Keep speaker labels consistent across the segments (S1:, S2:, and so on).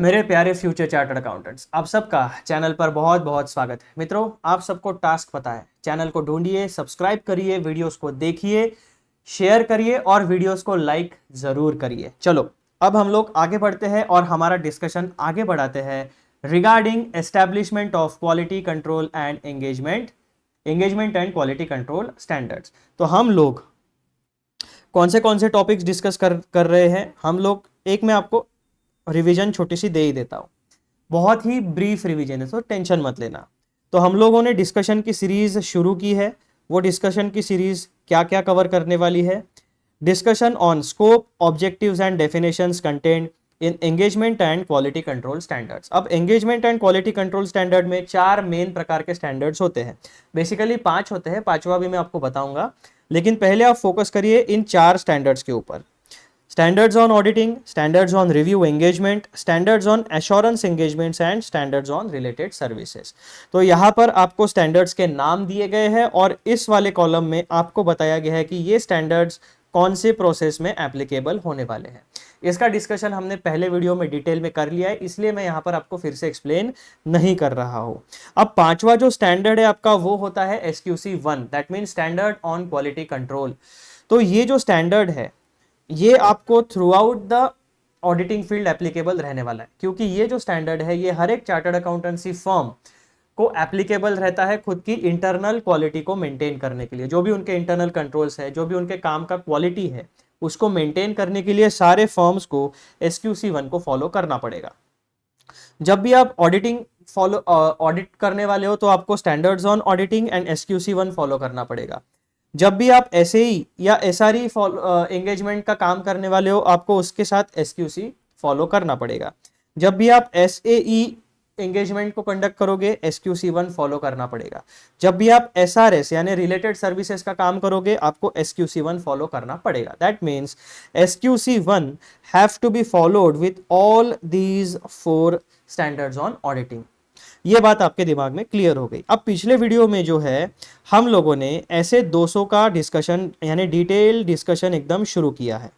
S1: मेरे प्यारे future chartered accountants, आप सबका चैनल पर बहुत बहुत स्वागत है। मित्रों, आप सबको टास्क पता है। चैनल को ढूंढिए, सब्सक्राइब करिए, वीडियोस को देखिए, शेयर करिए और वीडियोस को लाइक जरूर करिए। चलो अब हम लोग आगे बढ़ते हैं और हमारा डिस्कशन आगे बढ़ाते हैं regarding establishment of quality control and engagement and quality control standards. तो हम लोग कौन से टॉपिक्स डिस्कस कर रहे हैं हम लोग, एक मैं आपको रिवीजन छोटी सी दे ही देता हूं। बहुत ही ब्रीफ रिवीजन है, तो टेंशन मत लेना। तो हम लोगों ने डिस्कशन की सीरीज शुरू की है। वो डिस्कशन की सीरीज क्या क्या कवर करने वाली है? Discussion on scope, objectives and definitions content in engagement and quality control standards. अब engagement and quality control standard में 4 मेन प्रकार के स्टैंडर्ड्स होते हैं। बेसिकली 5 होते हैं, 5वां भी मैं आपको बताऊंगा, लेकिन पहले आप फोकस करिए इन 4 स्टैंडर्ड्स के ऊपर। Standards on auditing, standards on review engagement, standards on assurance engagements and standards on related services. तो यहाँ पर आपको स्टैंडर्ड्स के नाम दिए गए हैं और इस वाले कॉलम में आपको बताया गया है कि ये स्टैंडर्ड्स कौन से प्रोसेस में एप्लीकेबल होने वाले हैं। इसका डिस्कशन हमने पहले वीडियो में डिटेल में कर लिया है, इसलिए मैं यहाँ पर आपको फिर से एक्सप्लेन नहीं कर रहा हूँ। अब 5वां जो स्टैंडर्ड है आपका, वो होता है SQC1, that mean standard on quality control. तो ये जो स्टैंडर्ड है ये आपको through out the auditing field applicable रहने वाला है, क्योंकि ये जो स्टैंडर्ड है ये हर एक चार्टर्ड अकाउंटेंसी फर्म को एप्लीकेबल रहता है खुद की इंटरनल क्वालिटी को मेंटेन करने के लिए। जो भी उनके इंटरनल कंट्रोल्स है, जो भी उनके काम का क्वालिटी है, उसको मेंटेन करने के लिए सारे फर्म्स को SQC1 को फॉलो करना पड़ेगा। जब भी आप ऑडिट करने वाले हो तो आपको standards on auditing and SQC1 follow करना पड़ेगा। जब भी आप SAE या SRE एंगेजमेंट का काम करने वाले हो, आपको उसके साथ SQC फॉलो करना पड़ेगा। जब भी आप SAE एंगेजमेंट को कंडक्ट करोगे, SQC1 फॉलो करना पड़ेगा। जब भी आप SRS यानी रिलेटेड सर्विसेज का काम करोगे, आपको SQC1 फॉलो करना पड़ेगा। That means SQC1 have to be followed with all these 4 standards on auditing. ये बात आपके दिमाग में क्लियर हो गई। अब पिछले वीडियो में जो है हम लोगों ने ऐसे 200 का डिस्कशन यानी डिटेल डिस्कशन एकदम शुरू किया है।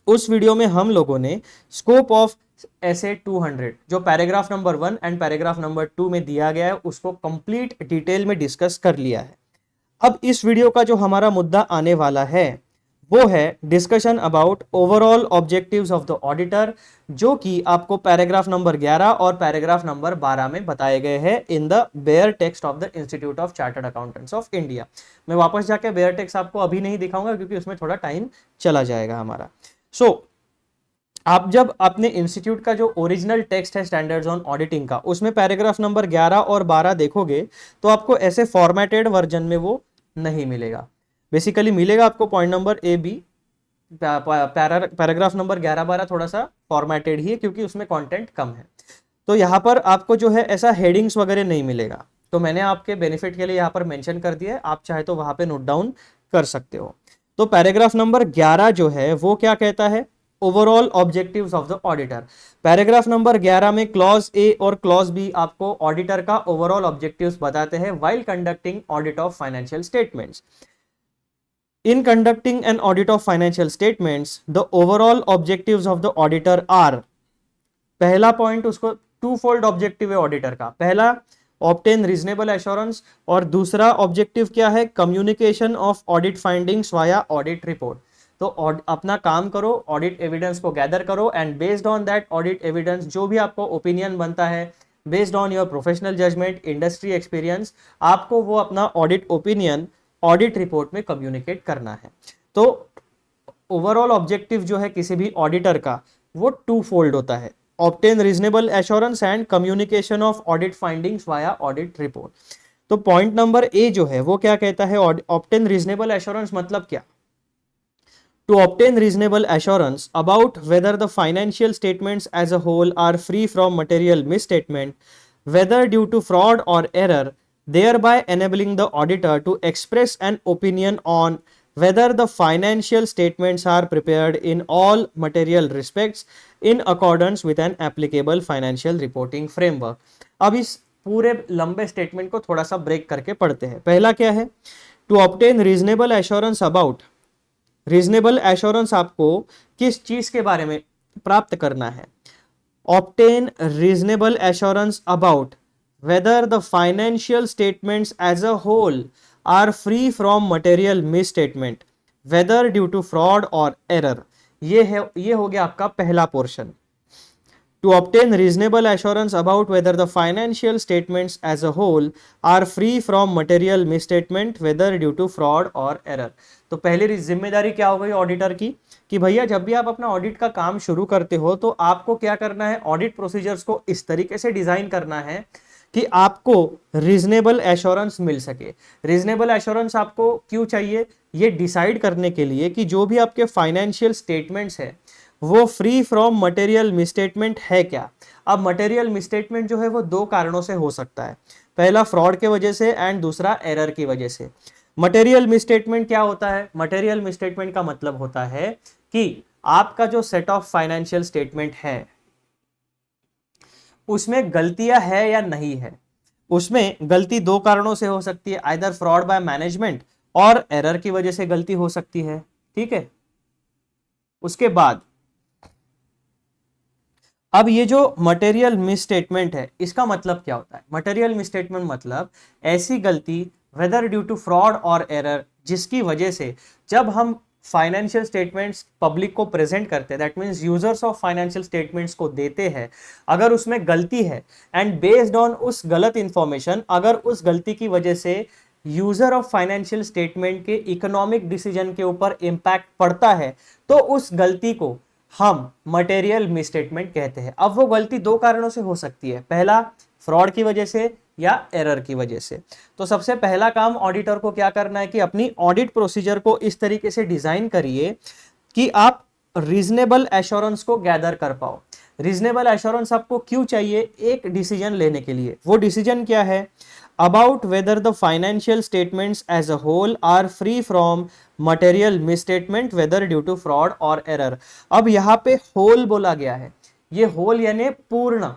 S1: उस वीडियो में हम लोगों ने स्कोप ऑफ ऐसे 200 जो paragraph number 1 and paragraph number 2 में दिया गया है, उसको कंप्लीट डिटेल में डिस्कस कर लिया है। अब इस वीडियो का जो हमारा मुद्दा आने वाला है वो है discussion about overall objectives of the auditor, जो कि आपको पैराग्राफ नंबर 11 और पैराग्राफ नंबर 12 में बताए गए हैं in the bare text of the Institute of Chartered Accountants of India. मैं वापस जाके बेयर टेक्स्ट आपको अभी नहीं दिखाऊंगा क्योंकि उसमें थोड़ा टाइम चला जाएगा हमारा। आप जब अपने इंस्टीट्यूट का जो ओरिजिनल टेक्स्ट है स्टैंडर्ड्स ऑन ऑडिटिंग का, उसमें पैराग्राफ नंबर 11 और 12 देखोगे तो आपको ऐसे फॉर्मेटेड वर्जन में वो नहीं मिलेगा। बेसिकली मिलेगा आपको point number AB, paragraph number 11-12 थोड़ा सा फॉर्मेटेड ही है क्योंकि उसमें कंटेंट कम है। तो यहाँ पर आपको जो है ऐसा हेडिंग्स वगैरह नहीं मिलेगा। तो मैंने आपके बेनिफिट के लिए यहाँ पर मेंशन कर दिया है, आप चाहे तो वहां पे नोट डाउन कर सकते हो। तो पैराग्राफ नंबर 11 जो है वो क्या कहता है? Overall objectives of the auditor. Paragraph number 11 में क्लॉज A और क्लॉज B आपको ऑडिटर का ओवरऑल ऑब्जेक्टिव्स बताते हैं while conducting audit of financial statements. In conducting an audit of financial statements, the overall objectives of the auditor are, पहला point उसको to fold objective है auditor का। पहला ऑब्टेन रीजनेबल एश्योरेंस और दूसरा ऑब्जेक्टिव क्या है? Communication of audit findings via audit report. तो अपना काम करो, ऑडिट एविडेंस को गैदर करो and based on that audit evidence जो भी आपको ओपिनियन बनता है, based on your professional judgment, industry experience, आपको वो अपना ऑडिट ओपिनियन ऑडिट रिपोर्ट में कम्युनिकेट करना है। तो ओवरऑल ऑब्जेक्टिव जो है किसी भी ऑडिटर का वो टू फोल्ड होता है, obtain reasonable assurance and communication of audit findings via audit report. तो पॉइंट नंबर A जो है वो क्या कहता है? ऑब्टेन रीजनेबल एश्योरेंस मतलब क्या? To obtain reasonable assurance about whether the financial statements as a whole are free from material misstatement, whether due to fraud or error, thereby enabling the auditor to express an opinion on whether the financial statements are prepared in all material respects in accordance with an applicable financial reporting framework। अब इस पूरे लंबे statement को थोड़ा सा break करके पढ़ते हैं। पहला क्या है? To obtain reasonable assurance about, reasonable assurance आपको किस चीज के बारे में प्राप्त करना है? obtain reasonable assurance about whether the financial statements as a whole are free from material misstatement, whether due to fraud or error. ये हो गया आपका पहला portion. To obtain reasonable assurance about whether the financial statements as a whole are free from material misstatement, whether due to fraud or error. तो पहली जिम्मेदारी क्या हो गई ऑडिटर की कि भैया जब भी आप अपना ऑडिट का काम शुरू करते हो तो आपको क्या करना है, ऑडिट प्रोसीजर्स को इस तरीके से डिजाइन करना है कि आपको रीजनेबल एश्योरेंस मिल सके. रीजनेबल एश्योरेंस आपको क्यों चाहिए, ये डिसाइड करने के लिए कि जो भी आपके फाइनेंशियल स्टेटमेंट्स है वो फ्री फ्रॉम मटेरियल मिसस्टेटमेंट है क्या. अब मटेरियल मिसस्टेटमेंट जो है वो दो कारणों से हो सकता है, पहला फ्रॉड के वजह से एंड दूसरा एरर की वजह से. मटेरियल मिसस्टेटमेंट क्या होता है, मटेरियल मिसस्टेटमेंट का मतलब होता है कि आपका जो सेट ऑफ फाइनेंशियल स्टेटमेंट है उसमें गलतियां है या नहीं है. उसमें गलती दो कारणों से हो सकती है, आइदर फ्रॉड बाय मैनेजमेंट और एरर की वजह से गलती हो सकती है. ठीक है, उसके बाद अब ये जो मटेरियल मिसस्टेटमेंट है इसका मतलब क्या होता है. मटेरियल मिसस्टेटमेंट मतलब ऐसी गलती वेदर ड्यू टू फ्रॉड और एरर जिसकी वजह से जब हम फाइनेंशियल स्टेटमेंट्स पब्लिक को प्रेजेंट करते हैं, that means users of financial statements को देते हैं, अगर उसमें गलती है एंड बेस्ड ऑन उस गलत इंफॉर्मेशन, अगर उस गलती की वजह से यूजर ऑफ फाइनेंशियल स्टेटमेंट के इकोनॉमिक डिसीजन के ऊपर इंपैक्ट पड़ता है तो उस गलती को हम मटेरियल मिसस्टेटमेंट कहते हैं. अब वो गलती दो कारणों से हो सकती है, पहला फ्रॉड की वजह से या एरर की वजह से. तो सबसे पहला काम ऑडिटर को क्या करना है कि अपनी ऑडिट प्रोसीजर को इस तरीके से डिजाइन करिए कि आप रीजनेबल एश्योरेंस को गैदर कर पाओ. रीजनेबल एश्योरेंस आपको क्यों चाहिए, एक डिसीजन लेने के लिए. वो डिसीजन क्या है, about whether the financial statements as a whole are free from material misstatement whether due to fraud or error. अब यहाँ पे whole बोला गया है, ये whole यानी पूर्ण,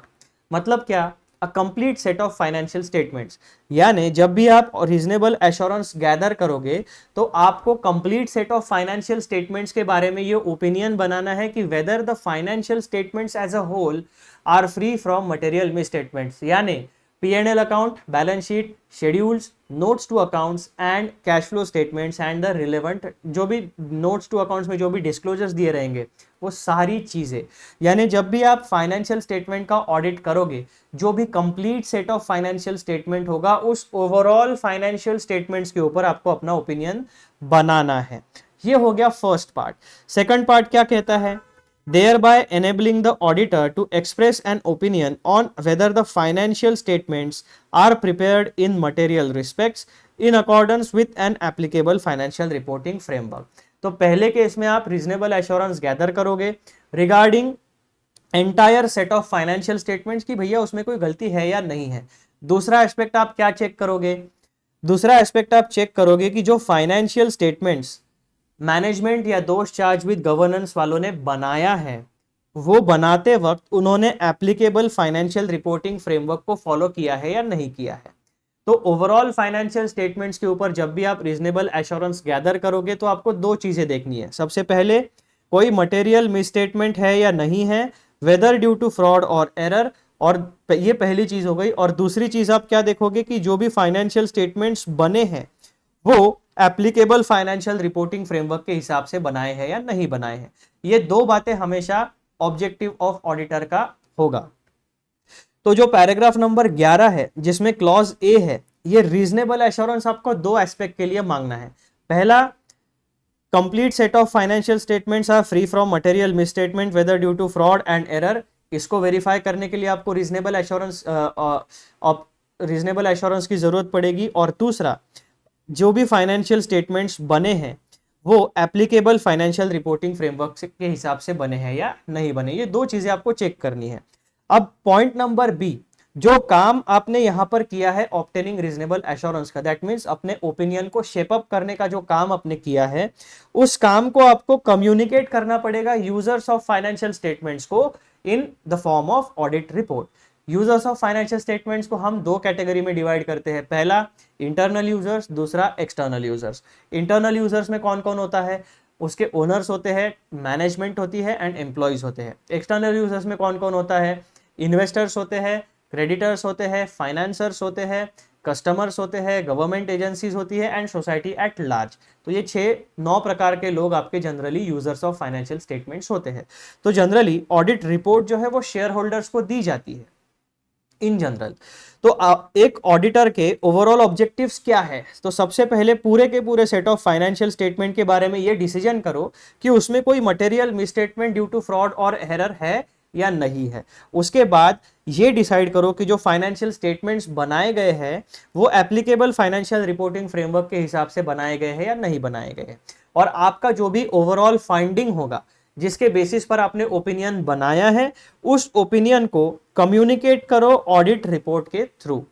S1: मतलब क्या, a complete set of financial statements. यानी जब भी आप रीजनेबल एश्योरेंस गैदर करोगे तो आपको complete set of financial statements के बारे में ये ओपिनियन बनाना है कि whether the financial statements as a whole are free from material misstatements. यानी P&L account, balance sheet, schedules, notes to accounts and cash flow statements and the relevant जो भी notes to accounts में जो भी disclosures दिए रहेंगे वो सारी चीज़ें. यानी जब भी आप फाइनेंशियल स्टेटमेंट का ऑडिट करोगे, जो भी complete set of financial statement होगा उस ओवरऑल फाइनेंशियल स्टेटमेंट्स के ऊपर आपको अपना ओपिनियन बनाना है. ये हो गया फर्स्ट पार्ट. सेकंड पार्ट क्या कहता है, thereby enabling the auditor to express an opinion on whether the financial statements are prepared in material respects in accordance with an applicable financial reporting framework. तो पहले केस में आप reasonable assurance gather करोगे regarding entire set of financial statements कि भैया उसमें कोई गलती है या नहीं है. दूसरा एस्पेक्ट आप क्या चेक करोगे, दूसरा एस्पेक्ट आप चेक करोगे कि जो फाइनेंशियल स्टेटमेंट्स मैनेजमेंट या दोस्त चार्ज विद गवर्नेंस वालों ने बनाया है वो बनाते वक्त उन्होंने एप्लीकेबल फाइनेंशियल रिपोर्टिंग फ्रेमवर्क को फॉलो किया है या नहीं किया है. तो ओवरऑल फाइनेंशियल स्टेटमेंट्स के ऊपर जब भी आप रीजनेबल एश्योरेंस गैदर करोगे तो आपको दो चीजें देखनी है. सबसे पहले कोई मटेरियल मिसस्टेटमेंट है या नहीं है, वेदर ड्यू टू फ्रॉड और एरर, और ये पहली चीज हो गई. और दूसरी चीज आप क्या देखोगे कि जो भी फाइनेंशियल स्टेटमेंट्स बने हैं वो एप्लीकेबल फाइनेंशियल रिपोर्टिंग फ्रेमवर्क के हिसाब से बनाए हैं या नहीं बनाए हैं. ये दो बातें हमेशा ऑब्जेक्टिव ऑफ ऑडिटर का होगा. तो जो पैराग्राफ नंबर 11 है जिसमें क्लॉज ए है, ये रीजनेबल एश्योरेंस आपको दो एस्पेक्ट के लिए मांगना है. पहला, complete set of financial statements are free from material misstatement whether due to fraud and error. इसको वेरीफाई करने के लिए आपको रीजनेबल एश्योरेंस की जरूरत पड़ेगी. और दूसरा, जो भी फाइनेंशियल स्टेटमेंट्स बने हैं वो एप्लीकेबल फाइनेंशियल रिपोर्टिंग फ्रेमवर्क के हिसाब से बने हैं या नहीं बने. ये दो चीजें आपको चेक करनी है. अब पॉइंट नंबर बी, जो काम आपने यहां पर किया है ऑब्टेनिंग रीजनेबल एश्योरेंस का, दैट मींस अपने ओपिनियन को शेप अप करने का जो काम आपने किया है उस काम को आपको कम्युनिकेट करना पड़ेगा यूजर्स ऑफ फाइनेंशियल स्टेटमेंट्स को in the form of audit report. Users of financial statements को हम दो कैटेगरी में डिवाइड करते हैं, पहला इंटरनल यूजर्स, दूसरा एक्सटर्नल यूजर्स. इंटरनल यूजर्स में कौन कौन होता है, उसके ओनर्स होते हैं, मैनेजमेंट होती है एंड एम्प्लॉयज होते हैं। एक्सटर्नल यूजर्स में कौन कौन होता है? इन्वेस्टर्स होते हैं, क्रेडिटर्स होते हैं, फाइनेंसर्स होते हैं, कस्टमर्स होते हैं, गवर्नमेंट एजेंसीज होती है एंड सोसाइटी एट लार्ज। तो ये 6-9 प्रकार के लोग आपके generally users of financial statements होते हैं। तो जनरली ऑडिट रिपोर्ट जो है वो शेयर होल्डर्स को दी जाती है इन जनरल। तो एक ऑडिटर के ओवरऑल ऑब्जेक्टिव्स क्या है? तो सबसे पहले पूरे के पूरे सेट ऑफ फाइनेंशियल स्टेटमेंट के बारे में ये डिसीजन करो कि उसमें कोई material misstatement due to fraud और एरर है या नहीं है। उसके बाद ये डिसाइड करो कि जो फाइनेंशियल स्टेटमेंट्स बनाए गए हैं वो एप्लीकेबल फाइनेंशियल रिपोर्टिंग फ्रेमवर्क के हिसाब से बनाए गए हैं या नहीं बनाए गए हैं। और आपका जो भी ओवरऑल फाइंडिंग होगा, जिसके बेसिस पर आपने ओपिनियन बनाया है, उस ओपिनियन को कम्युनिकेट करो ऑडिट रिपोर्ट के through.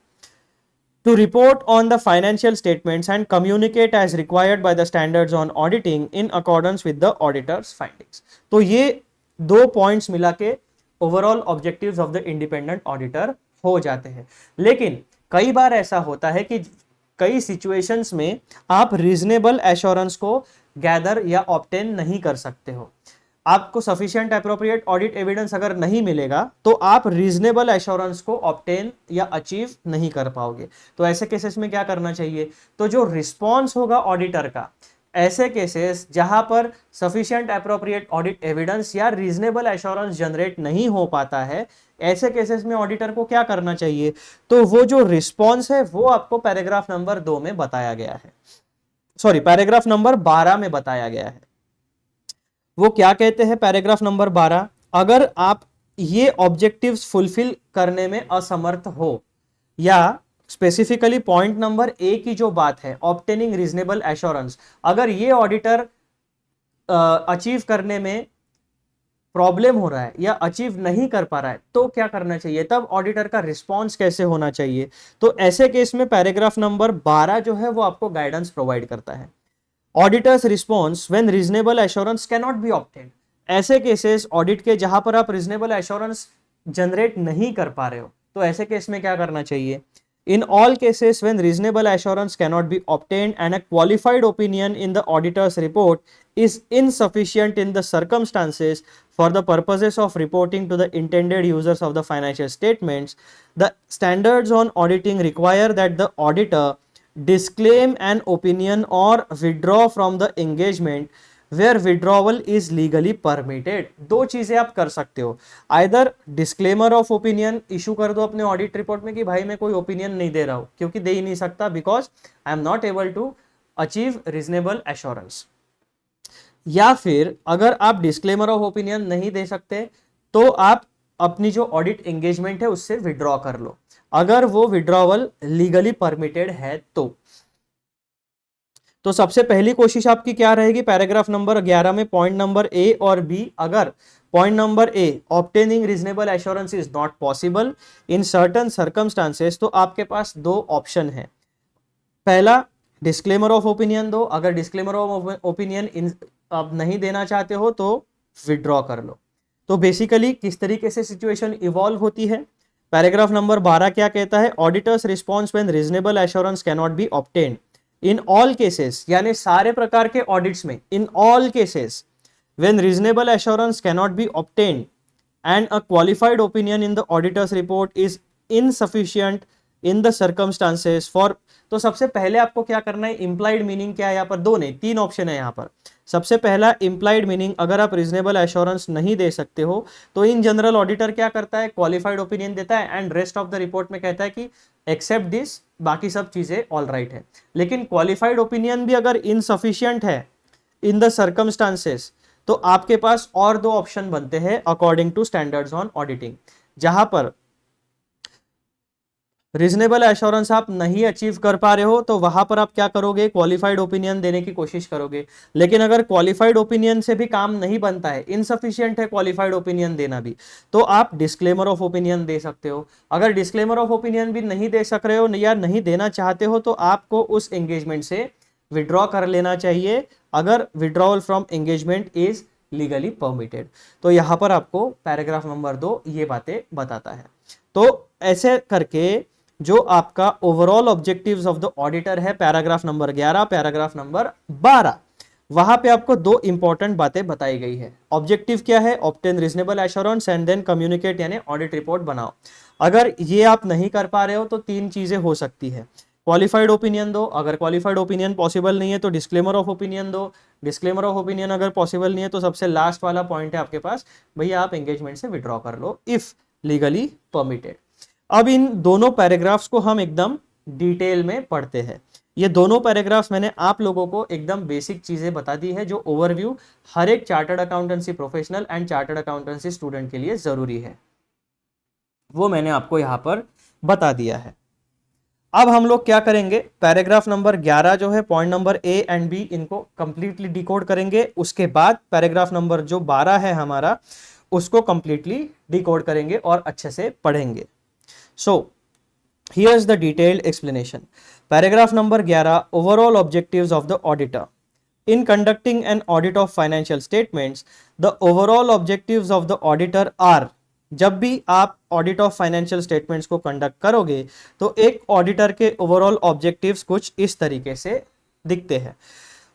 S1: To report on the financial statements and communicate as required by the standards on auditing in accordance with the auditor's findings। तो ये 2 पॉइंट्स मिला के overall objectives of the independent auditor हो जाते हैं। लेकिन कई बार ऐसा होता है कि कई सिचुएशंस में आप रीजनेबल एश्योरेंस को गैदर या ऑब्टेन नहीं कर सकते हो। आपको सफिशिएंट एप्रोप्रिएट ऑडिट एविडेंस अगर नहीं मिलेगा तो आप रीजनेबल एश्योरेंस को ऑब्टेन या अचीव नहीं कर पाओगे। तो ऐसे केसेस में क्या करना चाहिए? तो जो रिस्पॉन्स होगा ऑडिटर का, ऐसे केसेस जहां पर सफिशिएंट एप्रोप्रिएट ऑडिट एविडेंस या रीजनेबल एश्योरेंस जनरेट नहीं हो पाता है, ऐसे केसेस में ऑडिटर को क्या करना चाहिए? तो वो जो रिस्पॉन्स है वो आपको पैराग्राफ नंबर 2 में बताया गया है, सॉरी पैराग्राफ नंबर 12 में बताया गया है। वो क्या कहते हैं पैराग्राफ नंबर 12? अगर आप ये ऑब्जेक्टिव्स फुलफिल करने में असमर्थ हो, या स्पेसिफिकली पॉइंट नंबर ए की जो बात है ऑब्टेनिंग रीजनेबल एश्योरेंस, अगर ये ऑडिटर अचीव करने में प्रॉब्लम हो रहा है या अचीव नहीं कर पा रहा है, तो क्या करना चाहिए? तब ऑडिटर का रिस्पॉन्स कैसे होना चाहिए? तो ऐसे केस में पैराग्राफ नंबर 12 जो है वो आपको गाइडेंस प्रोवाइड करता है। Auditors response when reasonable assurance can not be obtained. ऐसे केसेस ऑडिट के जहां पर आप रीजनेबल एश्योरेंस जनरेट नहीं कर पा रहे हो, तो ऐसे केस में क्या करना चाहिए? In all cases when reasonable assurance cannot be obtained and a qualified opinion in the auditor's report is insufficient in the circumstances for the purposes of reporting to the intended users of the financial statements, the standards on auditing require that the auditor disclaim an opinion or withdraw from the engagement where withdrawal is legally permitted। 2 चीजें आप कर सकते हो, either disclaimer of opinion issue कर दो अपने audit report में कि भाई मैं कोई ओपिनियन नहीं दे रहा हूं, क्योंकि दे ही नहीं सकता, because I am not able to achieve reasonable assurance. या फिर अगर आप डिस्क्लेमर ऑफ ओपिनियन नहीं दे सकते तो आप अपनी जो ऑडिट एंगेजमेंट है उससे विड्रॉ कर लो, अगर वो विड्रॉवल लीगली परमिटेड है तो सबसे पहली कोशिश आपकी क्या रहेगी? पैराग्राफ नंबर 11 में पॉइंट नंबर ए और बी, अगर point number A obtaining reasonable assurance is not possible in certain circumstances, तो आपके पास 2 ऑप्शन है। पहला, डिस्क्लेमर ऑफ ओपिनियन दो, अगर डिस्क्लेमर ऑफ ओपिनियन आप नहीं देना चाहते हो तो विड्रॉ कर लो। तो बेसिकली किस तरीके से सिचुएशन इवॉल्व होती है? पैराग्राफ नंबर 12 क्या कहता है? Auditors response when reasonable assurance can not be obtained in all cases, यानी सारे प्रकार के ऑडिट्स में, in all cases when reasonable assurance can not ob obtained and a qualified opinion in the auditors report is insufficient in the circumstances for. तो सबसे पहले आपको क्या करना है? इंप्लाइड मीनिंग क्या है यहाँ पर? 2 नहीं 3 ऑप्शन है यहाँ पर। सबसे पहला इंप्लाइड मीनिंग, अगर आप रीजनेबल एश्योरेंस नहीं दे सकते हो तो इन जनरल ऑडिटर क्या करता है? क्वालिफाइड ओपिनियन देता है and rest of the report में कहता है कि एक्सेप्ट दिस, बाकी सब चीजें ऑल राइट है। लेकिन क्वालिफाइड ओपिनियन भी अगर इनसफिशिएंट है इन द सर्कमस्टांसेस, तो आपके पास और 2 ऑप्शन बनते हैं according to standards on auditing. जहां पर रीजनेबल एश्योरेंस आप नहीं अचीव कर पा रहे हो तो वहां पर आप क्या करोगे? क्वालिफाइड ओपिनियन देने की कोशिश करोगे। लेकिन अगर क्वालिफाइड ओपिनियन से भी काम नहीं बनता है, इनसफिशिएंट है क्वालिफाइड ओपिनियन देना भी, तो आप डिस्क्लेमर ऑफ ओपिनियन दे सकते हो। अगर डिस्क्लेमर ऑफ ओपिनियन भी नहीं दे सक रहे हो या नहीं देना चाहते हो तो आपको उस एंगेजमेंट से विड्रॉ कर लेना चाहिए, अगर withdrawal from engagement is legally permitted. तो यहां पर आपको पैराग्राफ नंबर 2 ये बातें बताता है। तो ऐसे करके जो आपका overall objectives of the auditor है, पैराग्राफ नंबर 11, पैराग्राफ नंबर 12, वहां पे आपको दो इंपॉर्टेंट बातें बताई गई है। ऑब्जेक्टिव क्या है? Obtain reasonable assurance and then communicate, यानी ऑडिट रिपोर्ट बनाओ। अगर ये आप नहीं कर पा रहे हो तो तीन चीजें हो सकती है। क्वालिफाइड ओपिनियन दो, अगर क्वालिफाइड ओपिनियन पॉसिबल नहीं है तो डिस्क्लेमर ऑफ ओपिनियन दो, डिस्क्लेमर ऑफ ओपिनियन अगर पॉसिबल नहीं है तो सबसे लास्ट वाला पॉइंट है आपके पास, भैया आप एंगेजमेंट से विड्रॉ कर लो इफ लीगली परमिटेड। अब इन दोनों पैराग्राफ्स को हम एकदम डिटेल में पढ़ते हैं। ये दोनों पैराग्राफ्स मैंने आप लोगों को एकदम बेसिक चीजें बता दी है जो ओवरव्यू हर एक chartered accountancy professional and chartered accountancy student के लिए जरूरी है, वो मैंने आपको यहां पर बता दिया है। अब हम लोग क्या करेंगे, पैराग्राफ नंबर 11 जो है point number A and B इनको कंप्लीटली डिकोड करेंगे। उसके बाद पैराग्राफ नंबर जो 12 है हमारा उसको कंप्लीटली डिकोड करेंगे और अच्छे से पढ़ेंगे। सो here's the detailed explanation. Paragraph number 11, overall objectives of the auditor. In conducting an audit of financial statements, the overall objectives of the auditor are, जब भी आप ऑडिट ऑफ फाइनेंशियल स्टेटमेंट्स को conduct करोगे तो एक ऑडिटर के overall objectives कुछ इस तरीके से दिखते हैं।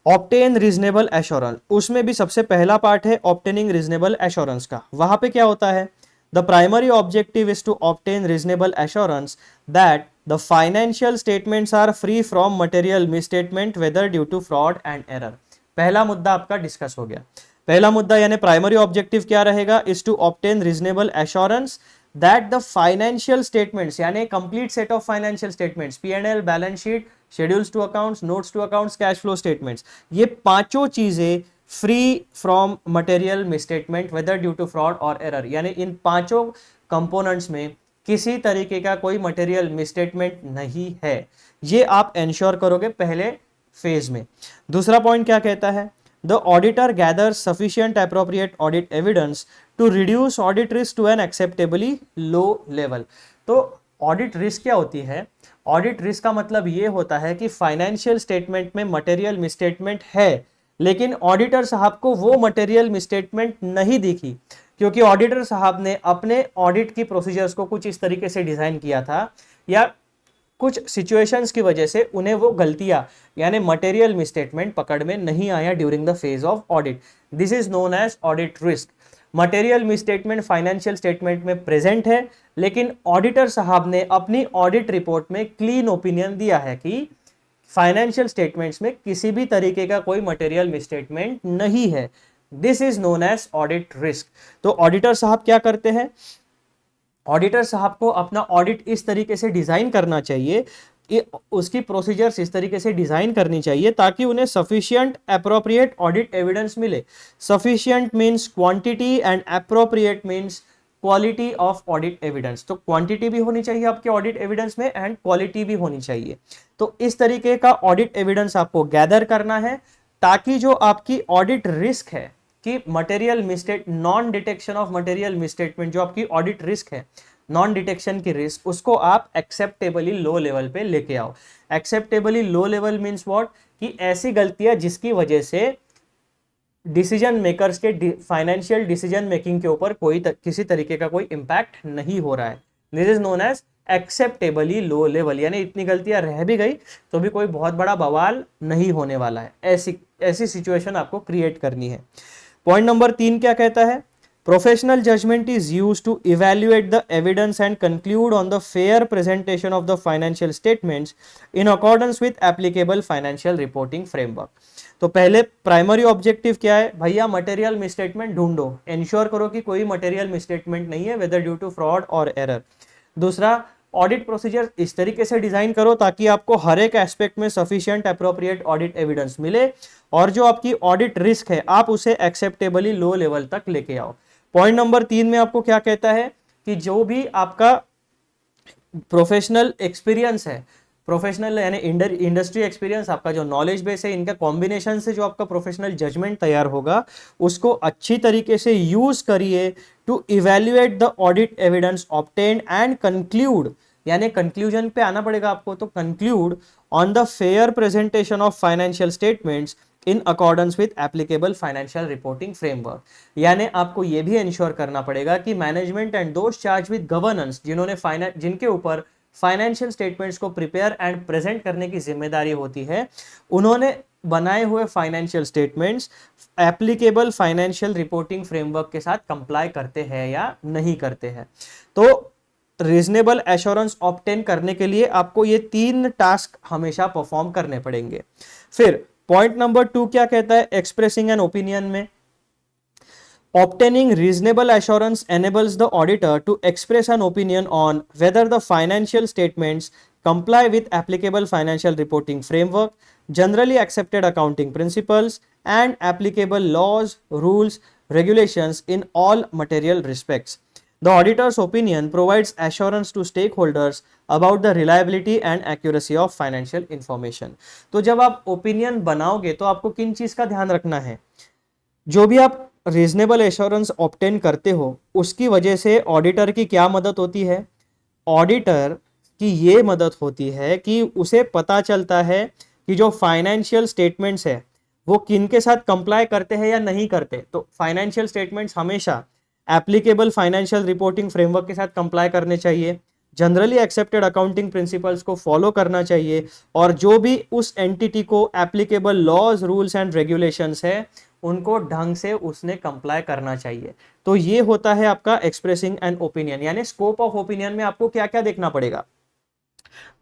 S1: ऑब्टेन रीजनेबल एश्योरेंस, उसमें भी सबसे पहला पार्ट है ऑब्टेनिंग रीजनेबल एश्योरेंस का। वहां पे क्या होता है, the primary objective is to obtain reasonable assurance that the financial statements are free from material misstatement whether due to fraud and error. पहला मुद्दा आपका डिस्कस हो गया। पहला मुद्दा यानी प्राइमरी ऑब्जेक्टिव क्या रहेगा, is to obtain reasonable assurance that the financial statements, यानी complete set of financial statements, P&L, balance sheet, schedules to accounts, notes to accounts, cash flow statements, ये पांचों चीजें free from material misstatement whether due to fraud और error, यानी इन पांचों components में किसी तरीके का कोई मटेरियल मिसस्टेटमेंट नहीं है, ये आप एंश्योर करोगे पहले फेज में। दूसरा पॉइंट क्या कहता है, the auditor gathers sufficient appropriate audit evidence to reduce audit risk to an acceptably low level. तो ऑडिट रिस्क क्या होती है, ऑडिट रिस्क का मतलब ये होता है कि फाइनेंशियल स्टेटमेंट में मटेरियल मिसस्टेटमेंट है लेकिन ऑडिटर साहब को वो मटेरियल मिसस्टेटमेंट नहीं दिखी, क्योंकि ऑडिटर साहब ने अपने ऑडिट की प्रोसीजर्स को कुछ इस तरीके से डिजाइन किया था या कुछ सिचुएशंस की वजह से उन्हें वो गलतियां यानी मटेरियल मिसस्टेटमेंट पकड़ में नहीं आया during the phase of audit. This is known as audit risk. Material misstatement financial statement में प्रेजेंट है लेकिन ऑडिटर साहब ने अपनी ऑडिट रिपोर्ट में क्लीन ओपिनियन दिया है कि फाइनेंशियल स्टेटमेंट्स में किसी भी तरीके का कोई मटेरियल मिसस्टेटमेंट नहीं है। This is known as audit risk. तो ऑडिटर साहब क्या करते हैं, ऑडिटर साहब को अपना ऑडिट इस तरीके से डिजाइन करना चाहिए, उसकी प्रोसीजर्स इस तरीके से डिजाइन करनी चाहिए ताकि उन्हें सफिशिएंट एप्रोप्रिएट ऑडिट एविडेंस मिले। Sufficient means quantity and appropriate means quality of audit evidence. तो क्वांटिटी भी होनी चाहिए आपके ऑडिट एविडेंस में एंड क्वालिटी भी होनी चाहिए। तो इस तरीके का ऑडिट एविडेंस आपको गैदर करना है ताकि जो आपकी ऑडिट रिस्क है कि material misstate non detection of material misstatement, जो आपकी ऑडिट रिस्क है नॉन डिटेक्शन की रिस्क, उसको आप एक्सेप्टेबली लो लेवल पे लेके आओ। Acceptably low level means what, कि ऐसी गलतियां जिसकी वजह से डिसीजन मेकर्स के फाइनेंशियल डिसीजन मेकिंग के ऊपर किसी तरीके का कोई इंपैक्ट नहीं हो रहा है। This is known as acceptably low level, यानी इतनी गलतियां रह भी गई तो भी कोई बहुत बड़ा बवाल नहीं होने वाला है। ऐसी सिचुएशन आपको क्रिएट करनी है। पॉइंट नंबर 3 क्या कहता है, professional judgment is used to evaluate the evidence and conclude on the fair presentation of the financial statements in accordance with applicable financial reporting framework. तो पहले प्राइमरी ऑब्जेक्टिव क्या है, भैया मटेरियल मिसस्टेटमेंट ढूंढो, ensure करो कि कोई मटेरियल मिसस्टेटमेंट नहीं है वेदर ड्यू टू फ्रॉड और एरर। दूसरा, ऑडिट प्रोसीजर इस तरीके से डिजाइन करो ताकि आपको हर एक एस्पेक्ट में सफिशिएंट एप्रोप्रिएट ऑडिट एविडेंस मिले और जो आपकी ऑडिट रिस्क है आप उसे एक्सेप्टेबली लो लेवल तक लेके आओ। पॉइंट नंबर 3 में आपको क्या कहता है कि जो भी आपका प्रोफेशनल एक्सपीरियंस है, प्रोफेशनल यानी इंडस्ट्री एक्सपीरियंस, आपका जो नॉलेज बेस है, इनका कॉम्बिनेशन से जो आपका प्रोफेशनल जजमेंट तैयार होगा उसको अच्छी तरीके से यूज करिए to evaluate the audit evidence obtained and conclude, यानी कंक्लूजन पे आना पड़ेगा आपको, तो conclude on the fair presentation of financial statements in accordance with applicable financial reporting framework. यानी आपको यह भी इंश्योर करना पड़ेगा कि management and those charged with governance, जिनके ऊपर फाइनेंशियल स्टेटमेंट्स को प्रिपेयर एंड प्रेजेंट करने की जिम्मेदारी होती है, उन्होंने बनाए हुए financial statements applicable financial reporting framework के साथ कंप्लाई करते हैं या नहीं करते हैं। तो रीजनेबल एश्योरेंस ऑब्टेन करने के लिए आपको ये 3 टास्क हमेशा परफॉर्म करने पड़ेंगे। फिर पॉइंट नंबर 2 क्या कहता है एक्सप्रेसिंग एन ओपिनियन में, obtaining reasonable assurance enables the auditor to express an opinion on whether the financial statements comply with applicable financial reporting framework, generally accepted accounting principles, and applicable laws, rules, regulations in all material respects. The auditor's opinion provides assurance to stakeholders about the reliability and accuracy of financial information. तो जब आप opinion बनाओगे तो आपको किन चीज का ध्यान रखना है, जो भी आप रीजनेबल एश्योरेंस ऑब्टेन करते हो उसकी वजह से ऑडिटर की क्या मदद होती है, ऑडिटर की ये मदद होती है कि उसे पता चलता है कि जो फाइनेंशियल स्टेटमेंट्स है वो किन के साथ कंप्लाई करते हैं या नहीं करते। तो फाइनेंशियल स्टेटमेंट्स हमेशा एप्लीकेबल फाइनेंशियल रिपोर्टिंग फ्रेमवर्क के साथ कंप्लाई करने चाहिए, जनरली एक्सेप्टेड अकाउंटिंग प्रिंसिपल्स को फॉलो करना चाहिए, और जो भी उस एंटिटी को applicable laws, rules and regulations है उनको ढंग से उसने कंप्लाई करना चाहिए। तो ये होता है आपका एक्सप्रेसिंग एन ओपिनियन। यानी स्कोप ऑफ ओपिनियन में आपको क्या क्या देखना पड़ेगा,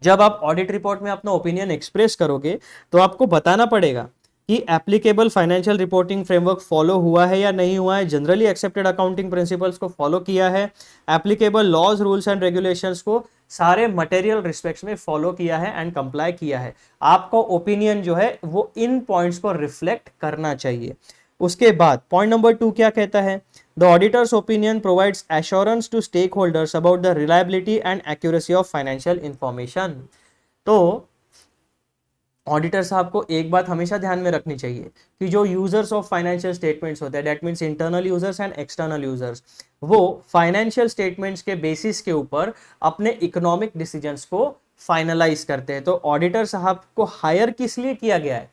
S1: जब आप ऑडिट रिपोर्ट में अपना ओपिनियन एक्सप्रेस करोगे तो आपको बताना पड़ेगा कि applicable financial reporting framework follow हुआ है या नहीं हुआ है, जनरली एक्सेप्टेड अकाउंटिंग प्रिंसिपल्स को फॉलो किया है, applicable laws, rules and regulations को सारे मटेरियल रिस्पेक्ट्स में फॉलो किया है एंड कंप्लाई किया है। आपको ओपिनियन जो है वो इन पॉइंट्स को रिफ्लेक्ट करना चाहिए। उसके बाद पॉइंट नंबर 2 क्या कहता है, the auditor's opinion provides assurance to stakeholders about the reliability and accuracy of financial information. तो ऑडिटर साहब को एक बात हमेशा ध्यान में रखनी चाहिए कि जो यूजर्स ऑफ फाइनेंशियल स्टेटमेंट्स होते हैं, that means internal users and external users, वो फाइनेंशियल स्टेटमेंट्स के बेसिस के ऊपर अपने इकोनॉमिक डिसीजंस को फाइनलाइज करते हैं। तो ऑडिटर साहब को हायर किस लिए किया गया है,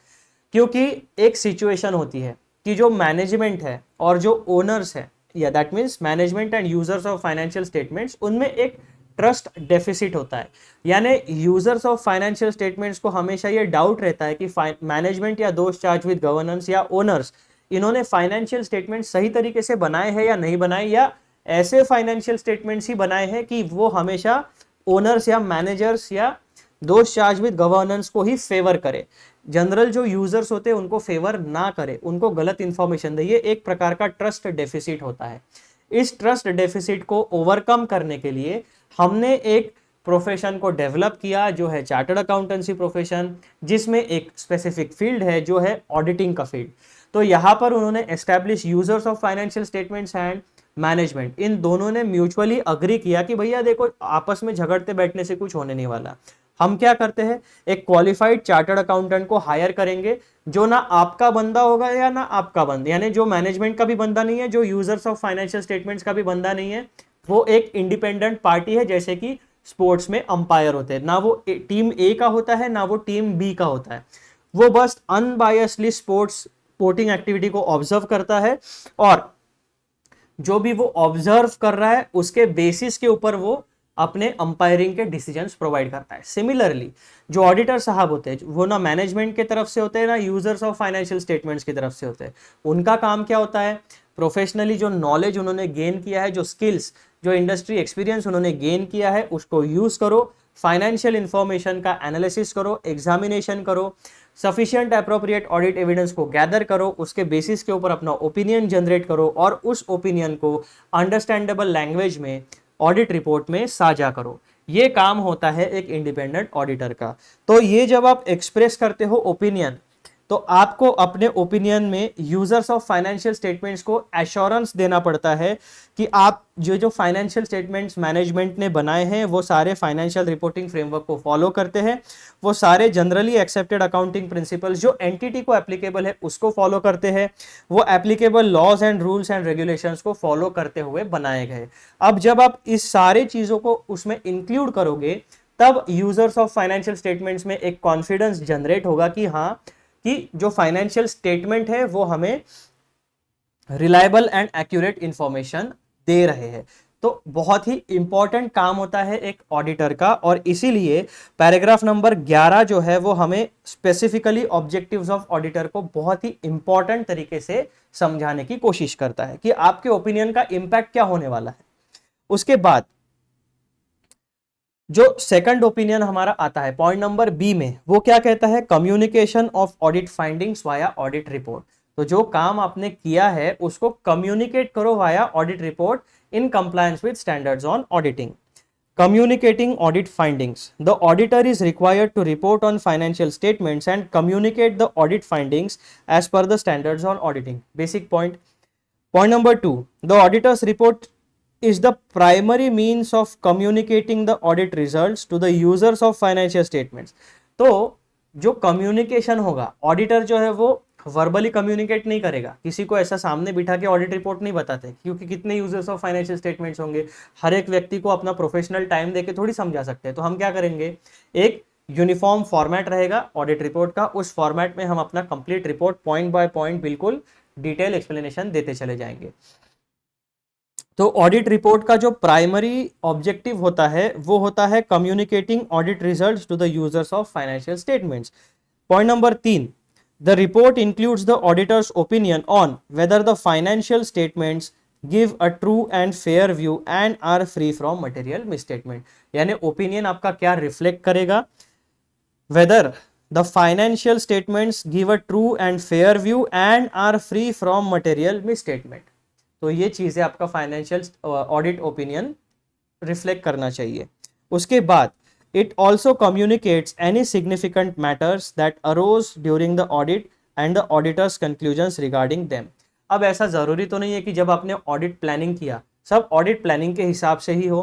S1: क्योंकि एक सिचुएशन होती है कि जो मैनेजमेंट है और जो ओनर्स है, या that means management and users of financial statements, उनमें एक ट्रस्ट डेफिसिट होता है। यानी यूजर्स ऑफ फाइनेंशियल स्टेटमेंट्स को हमेशा ये डाउट रहता है कि मैनेजमेंट या दोस्त चार्ज विद गवर्नेंस या ओनर्स, इन्होंने फाइनेंशियल स्टेटमेंट सही तरीके से बनाए हैं या नहीं बनाए, या ऐसे फाइनेंशियल स्टेटमेंट्स ही बनाए हैं कि वो हमेशा ओनर्स या मैनेजर्स या दोस्त चार्ज विद गवर्नेंस को ही फेवर करे, जनरल जो यूजर्स होते हैं उनको फेवर ना करे, उनको गलत इंफॉर्मेशन दे। ये एक प्रकार का ट्रस्ट डेफिसिट होता है। इस ट्रस्ट डेफिसिट को ओवरकम करने के लिए हमने एक प्रोफेशन को डेवलप किया जो है चार्टर्ड अकाउंटेंसी प्रोफेशन, जिसमें एक स्पेसिफिक फील्ड है जो है ऑडिटिंग का फील्ड। तो यहाँ पर उन्होंने establish users of financial statements and management, इन दोनों ने म्यूचुअली अग्री किया कि भैया देखो आपस में झगड़ते बैठने से कुछ होने नहीं वाला, हम क्या करते हैं एक क्वालिफाइड चार्टर्ड अकाउंटेंट को हायर करेंगे जो ना आपका बंदा होगा या ना आपका बंदा, यानी जो मैनेजमेंट का भी बंदा नहीं है, जो यूजर्स ऑफ फाइनेंशियल स्टेटमेंट्स का भी बंदा नहीं है, वो एक इंडिपेंडेंट पार्टी है। जैसे कि स्पोर्ट्स में अंपायर होते हैं, ना वो टीम ए का होता है ना वो टीम बी का होता है, वो बस अनबायसली स्पोर्टिंग एक्टिविटी को ऑब्जर्व करता है और जो भी वो ऑब्जर्व कर रहा है उसके बेसिस के ऊपर वो अपने अंपायरिंग के डिसीजंस प्रोवाइड करता है। सिमिलरली जो ऑडिटर साहब होते हैं वो ना मैनेजमेंट की तरफ से होते हैं ना यूजर्स ऑफ फाइनेंशियल स्टेटमेंट्स की तरफ से होते हैं। उनका काम क्या होता है, प्रोफेशनली जो नॉलेज उन्होंने गेन किया है, जो स्किल्स, जो इंडस्ट्री एक्सपीरियंस उन्होंने गेन किया है, उसको यूज करो, फाइनेंशियल इंफॉर्मेशन का एनालिसिस करो, एग्जामिनेशन करो, सफिशिएंट अप्रोप्रिएट ऑडिट एविडेंस को गैदर करो, उसके बेसिस के ऊपर अपना ओपिनियन जनरेट करो और उस ओपिनियन को अंडरस्टैंडेबल लैंग्वेज में ऑडिट रिपोर्ट में साझा करो। ये काम होता है एक इंडिपेंडेंट ऑडिटर का। तो ये जब आप एक्सप्रेस करते हो ओपिनियन, तो आपको अपने ओपिनियन में यूजर्स ऑफ फाइनेंशियल स्टेटमेंट्स को एश्योरेंस देना पड़ता है कि आप जो फाइनेंशियल स्टेटमेंट्स मैनेजमेंट ने बनाए हैं वो सारे फाइनेंशियल रिपोर्टिंग फ्रेमवर्क को फॉलो करते हैं, वो सारे जनरली एक्सेप्टेड अकाउंटिंग प्रिंसिपल्स जो एंटिटी को एप्लीकेबल है उसको फॉलो करते हैं, वो applicable laws and rules and regulations को फॉलो करते हुए बनाए गए। अब जब आप इस सारे चीजों को उसमें इंक्लूड करोगे तब यूजर्स ऑफ फाइनेंशियल स्टेटमेंट्स में एक कॉन्फिडेंस जनरेट होगा कि हाँ, कि जो फाइनेंशियल स्टेटमेंट है वो हमें रिलायबल एंड एक्यूरेट इंफॉर्मेशन दे रहे हैं। तो बहुत ही इंपॉर्टेंट काम होता है एक ऑडिटर का, और इसीलिए पैराग्राफ नंबर 11 जो है वो हमें स्पेसिफिकली ऑब्जेक्टिव्स ऑफ ऑडिटर को बहुत ही इंपॉर्टेंट तरीके से समझाने की कोशिश करता है कि आपके ओपिनियन का इंपैक्ट क्या होने वाला है। उसके बाद जो सेकंड ओपिनियन हमारा आता है पॉइंट नंबर बी में, वो क्या कहता है, communication of audit findings via audit report. तो जो काम आपने किया है उसको कम्युनिकेट करो via audit report in compliance with standards on auditing. Communicating audit findings. The auditor is required to report on financial statements and communicate the audit findings as per the standards on auditing. Basic point. Point number 2. The auditor's report is the primary means of communicating the audit results to the users of financial statements. तो जो communication होगा, auditor जो है वो verbally communicate नहीं करेगा, किसी को ऐसा सामने बिठा के ऑडिट रिपोर्ट नहीं बताते, क्योंकि कितने यूजर्स ऑफ फाइनेंशियल स्टेटमेंट्स होंगे, हर एक व्यक्ति को अपना प्रोफेशनल टाइम देके थोड़ी समझा सकते हैं। तो हम क्या करेंगे, एक यूनिफॉर्म फॉर्मेट रहेगा ऑडिट रिपोर्ट का, उस फॉर्मेट में हम अपना complete report point by point बिल्कुल डिटेल एक्सप्लेनेशन देते चले जाएंगे। तो ऑडिट रिपोर्ट का जो प्राइमरी ऑब्जेक्टिव होता है वो होता है communicating audit results to the users of financial statements. Point number 3, the report includes the auditor's opinion on whether the financial statements give a true and fair view and are free from material misstatement। यानी opinion आपका क्या reflect करेगा, whether the financial statements give a true and fair view and are free from material misstatement। तो ये चीजें आपका financial audit opinion reflect करना चाहिए। उसके बाद it also communicates any significant matters that arose during the audit and the auditor's conclusions regarding them। अब ऐसा जरूरी तो नहीं है कि जब आपने ऑडिट प्लानिंग किया सब ऑडिट प्लानिंग के हिसाब से ही हो।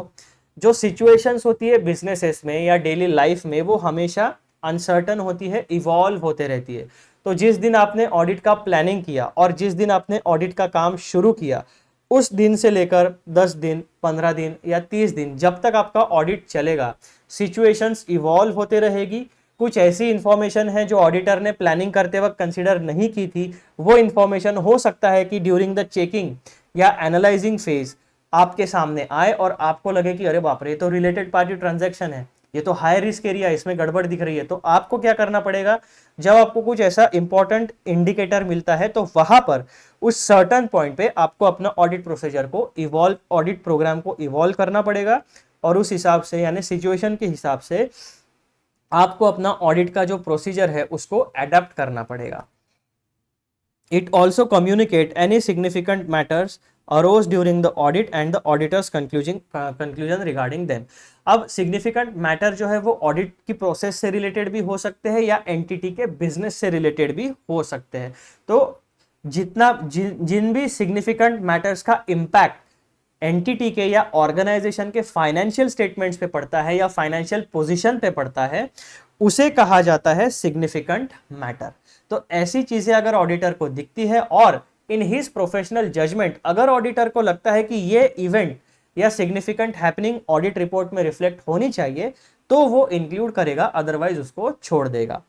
S1: जो सिचुएशंस होती है बिजनेसेस में या डेली लाइफ में वो हमेशा अनसर्टन होती है, इवॉल्व होते रहती है। तो जिस दिन आपने ऑडिट का प्लानिंग किया और जिस दिन आपने ऑडिट का काम शुरू किया, उस दिन से लेकर 10 दिन, 15 दिन या 30 दिन, जब तक आपका ऑडिट चलेगा, सिचुएशंस इवॉल्व होते रहेगी। कुछ ऐसी इंफॉर्मेशन है जो ऑडिटर ने प्लानिंग करते वक्त कंसीडर नहीं की थी, वो इंफॉर्मेशन हो सकता है कि ड्यूरिंग द चेकिंग या एनालाइजिंग फेज आपके सामने आए और आपको लगे कि अरे बाप रे, ये तो रिलेटेड पार्टी ट्रांजैक्शन है, ये तो हाई रिस्क एरिया है, इसमें गड़बड़ दिख रही है। तो आपको क्या करना पड़ेगा, जब आपको कुछ ऐसा इंपॉर्टेंट इंडिकेटर मिलता है तो वहां पर उस सर्टन पॉइंट पे आपको अपना ऑडिट प्रोसीजर को इवॉल्व, ऑडिट प्रोग्राम को इवॉल्व करना पड़ेगा, और उस हिसाब से यानी सिचुएशन के हिसाब से आपको अपना ऑडिट का जो प्रोसीजर है उसको अडेप्ट करना पड़ेगा। It also communicate any significant matters arose during the audit and the auditor's conclusion regarding them। अब सिग्निफिकेंट मैटर जो है वो ऑडिट की प्रोसेस से रिलेटेड भी हो सकते हैं या एंटिटी के बिजनेस से रिलेटेड भी हो सकते हैं। तो जिन भी सिग्निफिकेंट मैटर्स का इम्पैक्ट एंटिटी के या ऑर्गेनाइजेशन के फाइनेंशियल स्टेटमेंट्स पे पड़ता है या फाइनेंशियल पोजीशन पे पड़ता है, उसे कहा जाता है सिग्निफिकेंट मैटर। तो ऐसी चीजें अगर ऑडिटर को दिखती है और इन हिज प्रोफेशनल जजमेंट अगर ऑडिटर को लगता है कि ये इवेंट या सिग्निफिकेंट हैपनिंग ऑडिट रिपोर्ट में रिफ्लेक्ट होनी चाहिए, तो वो इंक्लूड करेगा, अदरवाइज उसको छोड़ देगा।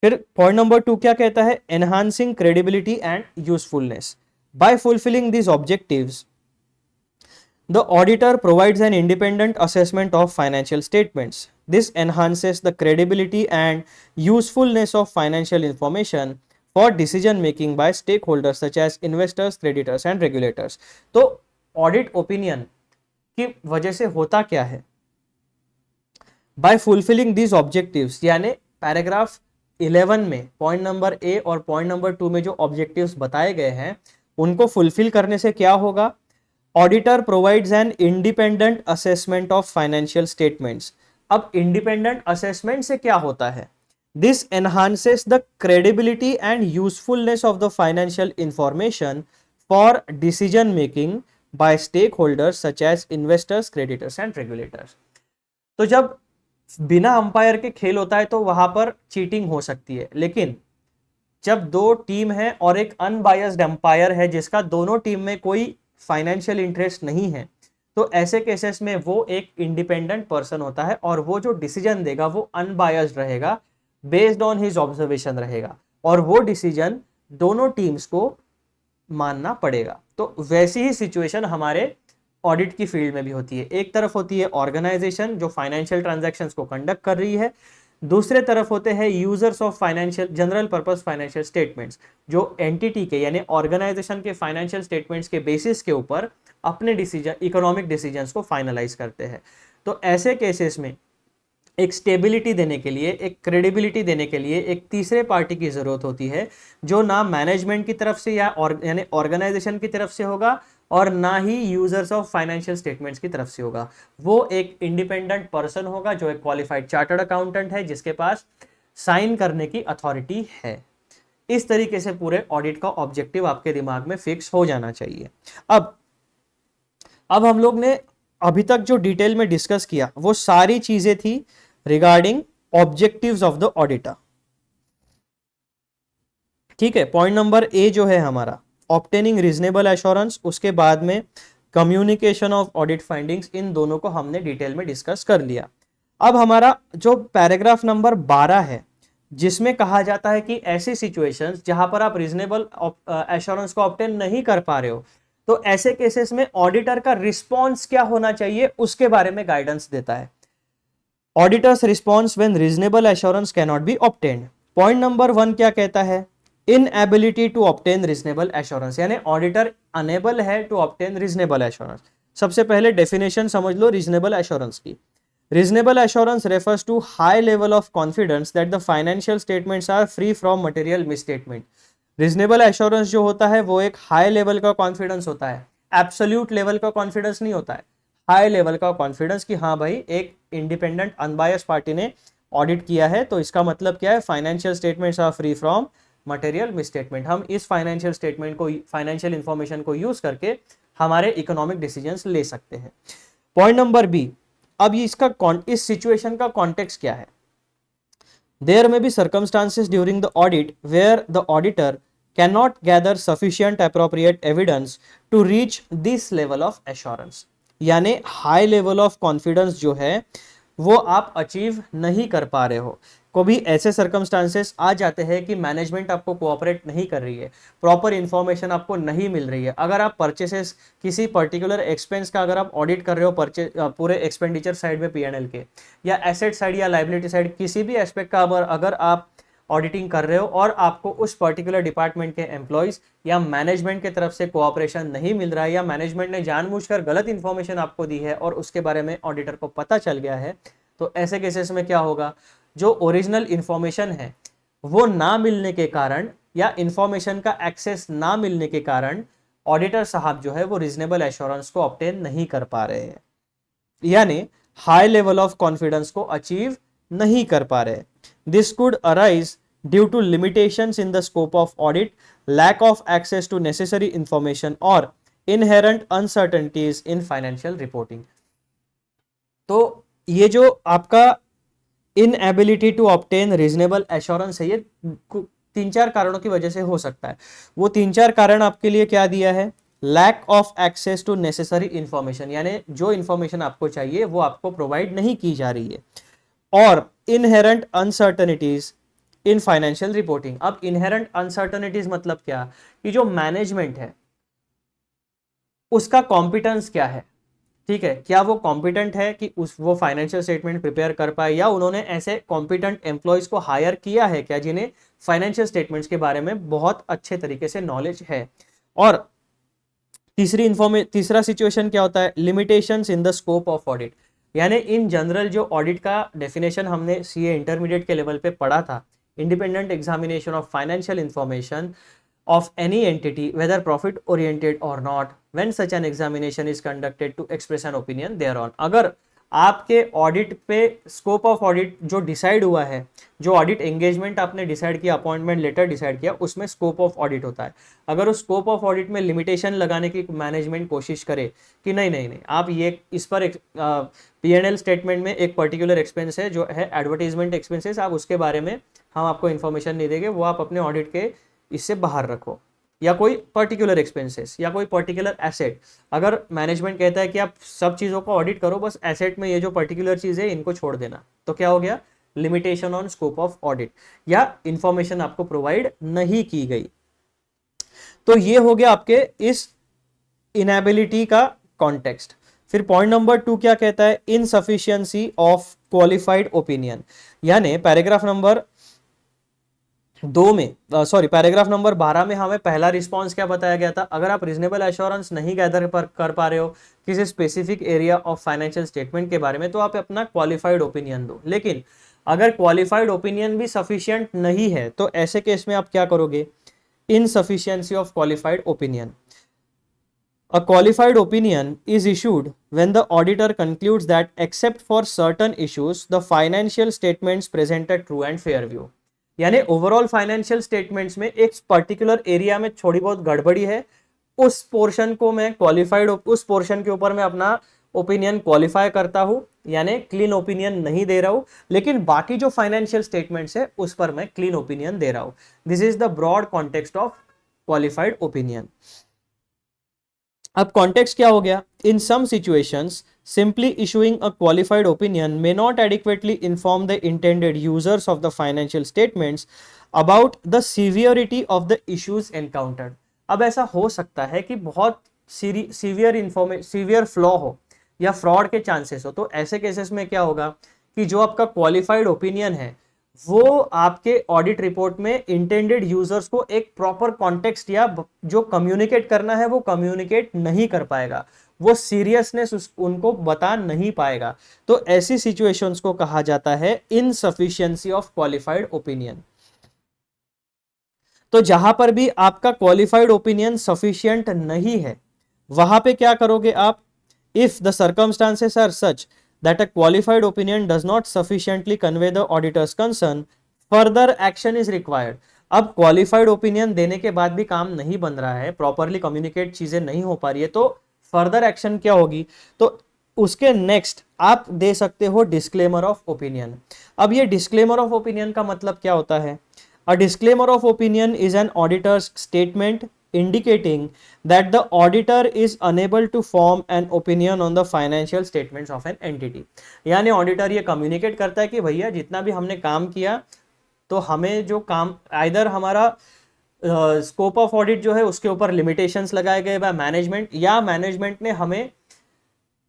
S1: फिर पॉइंट नंबर 2 क्या कहता है, enhancing credibility and usefulness. By fulfilling these objectives the auditor provides an independent assessment of financial statements. This enhances the credibility and usefulness of financial information for decision making by stakeholders such as investors, creditors and regulators। तो audit opinion की वजह से होता क्या है, bye fulfilling these objectives, यानी paragraph 11 में point number ए और पॉइंट नंबर 2 में जो ऑब्जेक्टिव्स बताए गए हैं उनको फुलफिल करने से क्या होगा, auditor provides an independent assessment of financial statements. अब इंडिपेंडेंट असेसमेंट से क्या होता है, this enhances the credibility and usefulness of the financial information for decision making by stakeholders such as investors, creditors and regulators. तो जब बिना umpire के खेल होता है तो वहां पर चीटिंग हो सकती है, लेकिन जब दो टीम है और एक अनबायस्ड अंपायर है जिसका दोनों टीम में कोई फाइनेंशियल इंटरेस्ट नहीं है, तो ऐसे केसेस में वो एक इंडिपेंडेंट पर्सन होता है और वो जो डिसीजन देगा वो अनबायस्ड रहेगा, बेस्ड ऑन हिज ऑब्जर्वेशन रहेगा, और वो डिसीजन दोनों टीम्स को मानना पड़ेगा। तो वैसी ही सिचुएशन हमारे ऑडिट की फील्ड में भी होती है। एक तरफ होती है ऑर्गेनाइजेशन जो फाइनेंशियल ट्रांजैक्शंस को कंडक्ट कर रही है, दूसरे तरफ होते हैं users of financial general purpose financial statements, जो एंटिटी के यानी ऑर्गेनाइजेशन के फाइनेंशियल स्टेटमेंट्स के बेसिस के ऊपर अपने डिसीजन इकोनॉमिक डिसीजंस को फाइनलाइज करते हैं। तो ऐसे केसेस में एक स्टेबिलिटी देने के लिए, एक क्रेडिबिलिटी देने के लिए एक तीसरे पार्टी की जरूरत होती है, जो ना मैनेजमेंट की तरफ से यानी ऑर्गेनाइजेशन की तरफ से होगा और ना ही यूजर्स ऑफ फाइनेंशियल स्टेटमेंट्स की तरफ से होगा। वो एक इंडिपेंडेंट पर्सन होगा जो एक क्वालिफाइड चार्टर्ड अकाउंटेंट है, जिसके पास साइन करने की अथॉरिटी है। इस तरीके से पूरे ऑडिट का ऑब्जेक्टिव आपके दिमाग में फिक्स हो जाना चाहिए। अब हम लोग ने अभी तक जो डिटेल में डिस्कस किया वो सारी चीजें थी regarding objectives of the auditor. ठीक है, पॉइंट नंबर ए जो है हमारा ऑब्टेनिंग रीजनेबल एश्योरेंस, उसके बाद में कम्युनिकेशन ऑफ ऑडिट फाइंडिंग्स, इन दोनों को हमने डिटेल में डिस्कस कर लिया। अब हमारा जो पैराग्राफ नंबर 12 है, जिसमें कहा जाता है कि ऐसी सिचुएशंस जहां पर आप रीजनेबल एश्योरेंस को ऑब्टेन नहीं कर पा रहे हो, तो ऐसे केसेस में ऑडिटर का रिस्पॉन्स क्या होना चाहिए उसके बारे में गाइडेंस देता है। Auditors response when reasonable assurance can not be obtained. Point number 1 क्या कहता है? Inability to obtain reasonable assurance, यानी ऑडिटर अनेबल है टू ऑब्टेन रीजनेबल एश्योरेंस। सबसे पहले डेफिनेशन समझ लो रीजनेबल एश्योरेंस की। Reasonable assurance refers to high level of confidence that the financial statements are free from material misstatement. Reasonable assurance जो होता है वो एक high level का confidence होता है, absolute level का confidence नहीं होता है, high level का confidence कि हाँ भाई एक independent unbiased party ने audit किया है, तो इसका मतलब क्या है? Financial statements are free from material misstatement। हम इस financial statement को, financial information को use करके हमारे economic decisions ले सकते हैं। पॉइंट नंबर बी, अब इस सिचुएशन का कॉन्टेक्स्ट क्या है? There may be circumstances during the audit where the auditor can not gather sufficient appropriate evidence to reach this level of assurance, यानी हाई लेवल ऑफ कॉन्फिडेंस जो है वो आप अचीव नहीं कर पा रहे हो। कभी ऐसे सर्कमस्टांसेस आ जाते हैं कि मैनेजमेंट आपको कोऑपरेट नहीं कर रही है, प्रॉपर इंफॉर्मेशन आपको नहीं मिल रही है। अगर आप परचेसेस, किसी पर्टिकुलर एक्सपेंस का अगर आप ऑडिट कर रहे हो, पूरे एक्सपेंडिचर साइड में P&L के, या एसेट साइड या लाइबिलिटी साइड, किसी भी एस्पेक्ट का अगर आप ऑडिटिंग कर रहे हो और आपको उस पर्टिकुलर डिपार्टमेंट के एम्प्लॉयज या मैनेजमेंट की तरफ से कोऑपरेशन नहीं मिल रहा है, या मैनेजमेंट ने जानबूझकर गलत इंफॉर्मेशन आपको दी है और उसके बारे में ऑडिटर को पता चल गया है, तो ऐसे केसेस में क्या होगा? जो ओरिजिनल इंफॉर्मेशन है वो ना मिलने के कारण या इंफॉर्मेशन का एक्सेस ना मिलने के कारण ऑडिटर साहब जो है वो रीजनेबल एश्योरेंस को ऑब्टेन नहीं कर पा रहे हैं, यानी हाई लेवल ऑफ कॉन्फिडेंस को अचीव नहीं कर पा रहे। This could arise due to limitations in the scope of audit, lack of access to necessary information और inherent uncertainties in financial reporting. तो ये जो आपका inability to obtain reasonable assurance है, ये 3-4 कारणों की वजह से हो सकता है। वो 3-4 कारण आपके लिए क्या दिया है? Lack of access to necessary information, यानी जो इंफॉर्मेशन आपको चाहिए वो आपको प्रोवाइड नहीं की जा रही है, और inherent uncertainties in financial reporting. अब इनहेरेंट अनसर्टेनिटीज मतलब क्या? कि जो मैनेजमेंट है उसका कॉम्पिटेंस क्या है, ठीक है, क्या वो कॉम्पिटेंट है कि वो फाइनेंशियल स्टेटमेंट प्रिपेयर कर पाए, या उन्होंने ऐसे कॉम्पिटेंट एम्प्लॉयज को हायर किया है क्या जिन्हें फाइनेंशियल स्टेटमेंट्स के बारे में बहुत अच्छे तरीके से नॉलेज है। और तीसरा सिचुएशन क्या होता है? Limitations in the scope of audit, यानी इन जनरल जो ऑडिट का डेफिनेशन हमने सीए इंटरमीडिएट के लेवल पे पढ़ा था, independent examination of financial information of any entity whether profit oriented or not when such an examination is conducted to express an opinion thereon। अगर आपके audit पे स्कोप ऑफ ऑडिट जो decide हुआ है, जो ऑडिट एंगेजमेंट आपने decide किया, appointment letter decide किया, उसमें स्कोप ऑफ ऑडिट होता है। अगर उस स्कोप ऑफ ऑडिट में लिमिटेशन लगाने की मैनेजमेंट कोशिश करे कि नहीं नहीं नहीं, आप ये इस पर P&L स्टेटमेंट में एक पर्टिकुलर एक्सपेंस है जो है एडवर्टीजमेंट एक्सपेंसेस, आप उसके बारे में हम आपको इन्फॉर्मेशन नहीं देंगे, वो आप अपने ऑडिट के इससे बाहर रखो, या कोई पर्टिकुलर एक्सपेंसेस या कोई पर्टिकुलर एसेट, अगर मैनेजमेंट कहता है कि आप सब चीज़ों को ऑडिट करो, बस एसेट में ये जो पर्टिकुलर चीज़ है इनको छोड़ देना, तो क्या हो गया? Limitation on scope of audit, या इंफॉर्मेशन आपको प्रोवाइड नहीं की गई। तो ये हो गया आपके इस इनएबिलिटी का कॉन्टेक्स्ट। फिर पॉइंट नंबर 2 क्या कहता है, इनसफिशियंसी ऑफ क्वालिफाइड ओपिनियन, यानी पैराग्राफ नंबर 2 में पैराग्राफ नंबर 12 में हमें पहला रिस्पॉन्स क्या बताया गया था, अगर आप रीजनेबल एश्योरेंस नहीं गैदर कर पा रहे हो किसी specific area of financial statement के बारे में, तो आप अपना क्वालिफाइड ओपिनियन दो। लेकिन अगर क्वालिफाइड ओपिनियन भी सफिशिएंट नहीं है तो ऐसे केस में आप क्या करोगे, insufficiency of qualified opinion. A qualified opinion is issued when the auditor concludes that except for certain issues, the financial statements present a true and fair view। यानी ओवरऑल फाइनेंशियल स्टेटमेंट्स में एक particular area में थोड़ी बहुत गड़बड़ी है, उस portion को मैं क्वालिफाइड, उस पोर्शन के ऊपर मैं अपना ओपिनियन क्वालिफाई करता हूं, यानी क्लीन ओपिनियन नहीं दे रहा हूं, लेकिन बाकी जो फाइनेंशियल स्टेटमेंट्स है उस पर मैं क्लीन ओपिनियन दे रहा हूं। This is the broad context of qualified opinion. अब कॉन्टेक्स्ट क्या हो गया, in some situations simply issuing a qualified opinion may not adequately inform the intended users of the financial statements about the severity of the issues encountered। अब ऐसा हो सकता है कि बहुत सीवियर फ्लॉ हो या फ्रॉड के चांसेस हो, तो ऐसे केसेस में क्या होगा कि जो आपका क्वालिफाइड ओपिनियन है वो आपके ऑडिट रिपोर्ट में इंटेंडेड यूजर्स को एक प्रॉपर कॉन्टेक्स्ट या जो कम्युनिकेट करना है वो कम्युनिकेट नहीं कर पाएगा, वो सीरियसनेस उनको बता नहीं पाएगा। तो ऐसी सिचुएशंस को कहा जाता है इनसफिशिएंसी ऑफ क्वालिफाइड ओपिनियन। तो जहां पर भी आपका क्वालिफाइड ओपिनियन सफिशिएंट नहीं है वहां पे क्या करोगे आप, if the circumstances are such that a qualified opinion does not sufficiently convey the auditor's concern, further action is required। अब क्वालिफाइड ओपिनियन देने के बाद भी काम नहीं बन रहा है, प्रॉपरली कम्युनिकेट चीजें नहीं हो पा रही है, तो फर्दर एक्शन क्या होगी, तो उसके नेक्स्ट आप दे सकते हो डिस्क्लेमर ऑफ ओपिनियन। अब ये डिस्क्लेमर ऑफ ओपिनियन का मतलब क्या होता है, a disclaimer of opinion is an auditors statement indicating that the auditor is unable to form an opinion on the financial statements of an entity। यानी auditor ये communicate करता है कि भैया जितना भी हमने काम किया तो हमें जो काम आइदर हमारा स्कोप ऑफ ऑडिट जो है उसके ऊपर लिमिटेशंस लगाए गए बाय मैनेजमेंट, या मैनेजमेंट ने हमें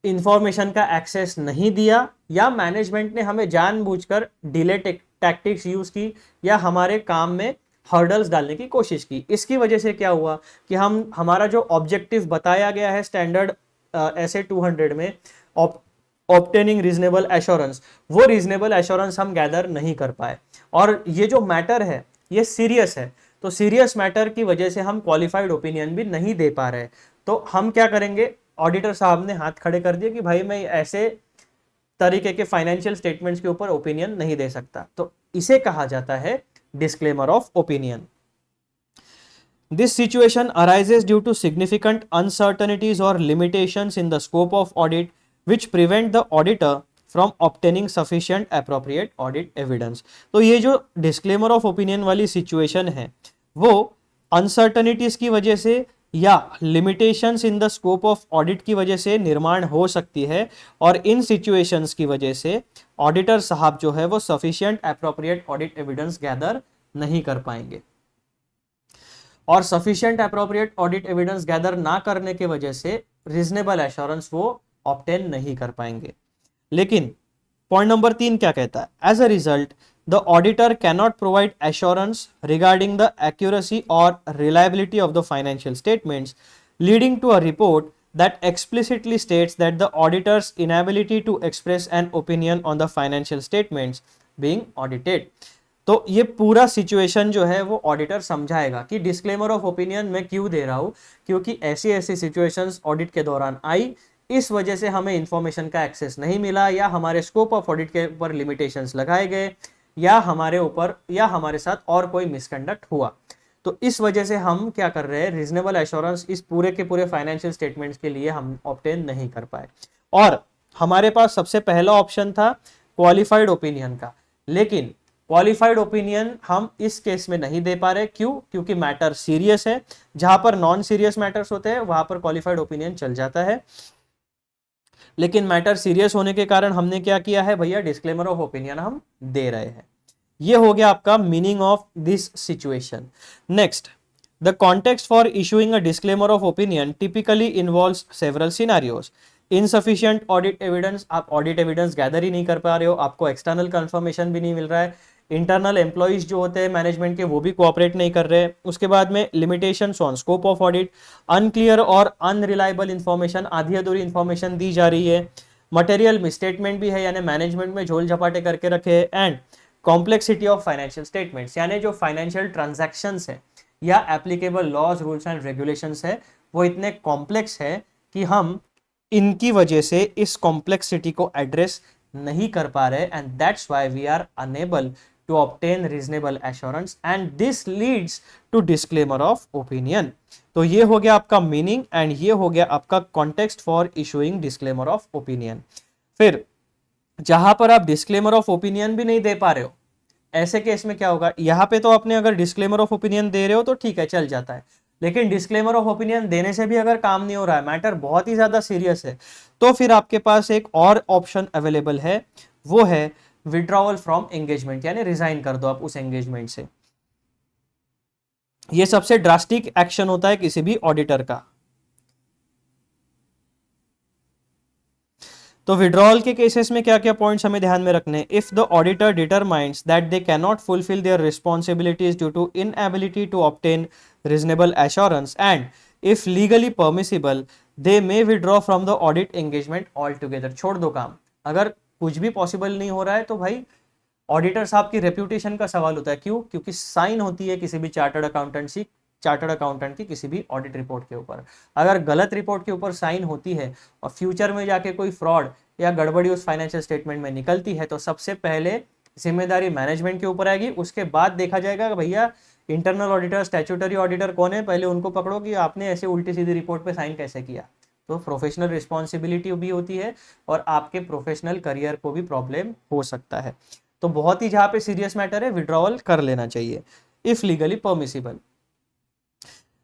S1: इंफॉर्मेशन का एक्सेस नहीं दिया, या मैनेजमेंट ने हमें जानबूझकर डिले टैक्टिक्स यूज की या हमारे काम में हर्डल्स डालने की कोशिश की। इसकी वजह से क्या हुआ कि हमारा जो ऑब्जेक्टिव बताया गया है स्टैंडर्ड ऐसे 200 में ऑब्टेनिंग रीजनेबल एश्योरेंस, वो रीजनेबल एश्योरेंस हम गैदर नहीं कर पाए। और ये जो मैटर है ये सीरियस है, तो सीरियस मैटर की वजह से हम क्वालिफाइड ओपिनियन भी नहीं दे पा रहे। तो हम क्या करेंगे, ऑडिटर साहब ने हाथ खड़े कर दिए कि भाई मैं ऐसे तरीके के फाइनेंशियल स्टेटमेंट्स के ऊपर ओपिनियन नहीं दे सकता। तो इसे कहा जाता है disclaimer of opinion। This situation arises due to significant uncertainties or limitations in the scope of audit which prevent the auditor from obtaining sufficient appropriate audit evidence। तो ये जो disclaimer of opinion वाली situation है वो uncertainties की वजह से या limitations in the scope of audit की वजह से निर्माण हो सकती है, और इन situations की वजह से ऑडिटर साहब जो है वो sufficient appropriate audit evidence gather नहीं कर पाएंगे, और sufficient appropriate audit evidence gather ना करने के वजह से रीजनेबल एश्योरेंस वो ऑब्टेन नहीं कर पाएंगे। लेकिन पॉइंट नंबर 3 क्या कहता है, as a result the auditor cannot provide assurance regarding the accuracy or reliability of the financial statements, leading to a report that explicitly states that the auditor's inability to express an opinion on the financial statements being audited। तो ये पूरा situation जो है वो auditor समझाएगा कि disclaimer of opinion मैं क्यों दे रहा हूँ, क्योंकि ऐसी ऐसी सिचुएशंस ऑडिट के दौरान आई, इस वजह से हमें इंफॉर्मेशन का एक्सेस नहीं मिला, या हमारे स्कोप ऑफ ऑडिट के ऊपर लिमिटेशंस लगाए गए, या हमारे ऊपर या हमारे साथ और कोई मिसकंडक्ट हुआ। तो इस वजह से हम क्या कर रहे हैं, रीजनेबल एश्योरेंस इस पूरे के पूरे फाइनेंशियल स्टेटमेंट्स के लिए हम ऑब्टेन नहीं कर पाए। और हमारे पास सबसे पहला ऑप्शन था क्वालिफाइड ओपिनियन का, लेकिन क्वालिफाइड ओपिनियन हम इस केस में नहीं दे पा रहे। क्यों? क्योंकि मैटर सीरियस है। जहां पर नॉन सीरियस मैटर्स होते हैं वहां पर क्वालिफाइड ओपिनियन चल जाता है, लेकिन मैटर सीरियस होने के कारण हमने क्या किया है भैया, डिस्क्लेमर ऑफ ओपिनियन हम दे रहे हैं। ये हो गया आपका meaning of this situation. Next, The context for issuing a disclaimer of opinion typically involves several scenarios. Insufficient audit evidence, आप audit evidence gather ही नहीं कर पा रहे हो, आपको external confirmation भी नहीं मिल रहा है, इंटरनल एम्प्लॉइज जो होते हैं मैनेजमेंट के वो भी कोऑपरेट नहीं कर रहे हैं, उसके बाद में limitations on scope of audit, unclear और अनरिलायबल इंफॉर्मेशन, आधी अधूरी इंफॉर्मेशन दी जा रही है, मटेरियल मिसस्टेटमेंट भी है यानी मैनेजमेंट में झोल झपाटे करके रखे हैं, and complexity of financial statements यानी जो फाइनेंशियल ट्रांजैक्शंस है या applicable laws rules and regulations है वो इतने कॉम्प्लेक्स है कि हम इनकी वजह से इस कॉम्प्लेक्सिटी को एड्रेस नहीं कर पा रहे, and that's why we are unable to obtain reasonable assurance and this leads to disclaimer of opinion. तो ये हो गया आपका मीनिंग एंड ये हो गया आपका context for issuing disclaimer of opinion. फिर जहां पर आप डिस्क्लेमर ऑफ ओपिनियन भी नहीं दे पा रहे हो, ऐसे केस में क्या होगा, यहां पे तो आपने अगर डिस्क्लेमर ऑफ ओपिनियन दे रहे हो तो ठीक है चल जाता है, लेकिन डिस्क्लेमर ऑफ ओपिनियन देने से भी अगर काम नहीं हो रहा है, मैटर बहुत ही ज्यादा सीरियस है, तो फिर आपके पास एक और ऑप्शन अवेलेबल है, वो है विड्रॉवल फ्रॉम एंगेजमेंट यानी रिजाइन कर दो आप उस एंगेजमेंट से। ये सबसे ड्रास्टिक एक्शन होता है किसी भी ऑडिटर का। तो विड्रॉवल के केसेस में क्या क्या पॉइंट्स हमें ध्यान में रखने, if the auditor determines that they can not fulfill their responsibilities due to inability to obtain reasonable assurance and if legally permissible they may withdraw from the audit engagement altogether. छोड़ दो काम, अगर कुछ भी possible नहीं हो रहा है तो भाई ऑडिटर साहब की रेप्यूटेशन का सवाल होता है। क्यों? क्योंकि साइन होती है किसी भी चार्टर्ड अकाउंटेंट की किसी भी ऑडिट रिपोर्ट के ऊपर, अगर गलत रिपोर्ट के ऊपर साइन होती है और फ्यूचर में जाके कोई फ्रॉड या गड़बड़ी उस फाइनेंशियल स्टेटमेंट में निकलती है तो सबसे पहले जिम्मेदारी मैनेजमेंट के ऊपर आएगी, उसके बाद देखा जाएगा कि भैया इंटरनल ऑडिटर स्टैट्यूटरी ऑडिटर कौन है, पहले उनको पकड़ो कि आपने ऐसे उल्टी सीधी रिपोर्ट पे साइन कैसे किया। तो प्रोफेशनल रिस्पॉन्सिबिलिटी भी होती है और आपके प्रोफेशनल करियर को भी प्रॉब्लम हो सकता है। तो बहुत ही जहां पे सीरियस मैटर है विड्रॉवल कर लेना चाहिए if legally permissible.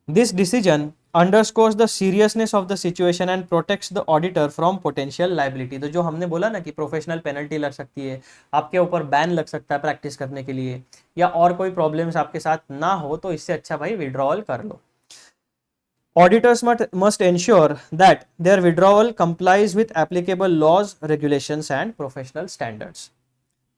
S1: This decision underscores the seriousness of the situation and protects the auditor from potential liability. तो जो हमने बोला ना कि प्रोफेशनल पेनल्टी लग सकती है, आपके ऊपर बैन लग सकता है प्रैक्टिस करने के लिए, या और कोई प्रॉब्लम्स आपके साथ ना हो, तो इससे अच्छा भाई विड्रॉवल कर लो। Auditors must ensure that their withdrawal complies with applicable laws, regulations and professional standards.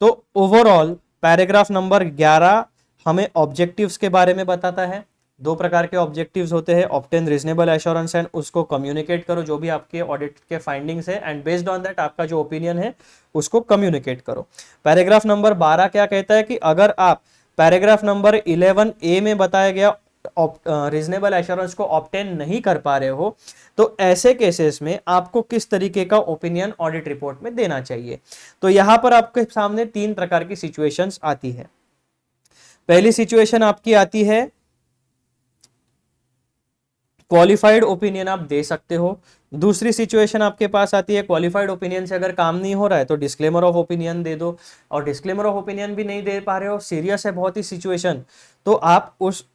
S1: तो ओवरऑल पैराग्राफ नंबर 11 हमें ऑब्जेक्टिव्स के बारे में बताता है। दो प्रकार के ऑब्जेक्टिव्स होते हैं, ऑब्टेन रीजनेबल एश्योरेंस एंड उसको कम्युनिकेट करो जो भी आपके ऑडिट के फाइंडिंग्स है, एंड बेस्ड ऑन दैट आपका जो ओपिनियन है उसको कम्युनिकेट करो। पैराग्राफ नंबर 12 क्या कहता है कि अगर आप पैराग्राफ नंबर 11A में बताया गया रीजनेबल एश्योरेंस को ऑब्टेन नहीं कर पा रहे हो तो ऐसे केसेस में आपको किस तरीके का ओपिनियन ऑडिट रिपोर्ट में देना चाहिए। तो यहां पर आपके सामने तीन प्रकार की सिचुएशंस आती है। पहली सिचुएशन आपकी आती है क्वालिफाइड ओपिनियन आप दे सकते हो। दूसरी सिचुएशन आपके पास आती है क्वालिफाइड ओपिनियन से अगर काम नहीं हो रहा है तो डिस्क्लेमर ऑफ ओपिनियन दे दो, और डिस्क्लेमर ऑफ ओपिनियन भी नहीं दे पा रहे हो, सीरियस है बहुत ही सिचुएशन, तो आप उस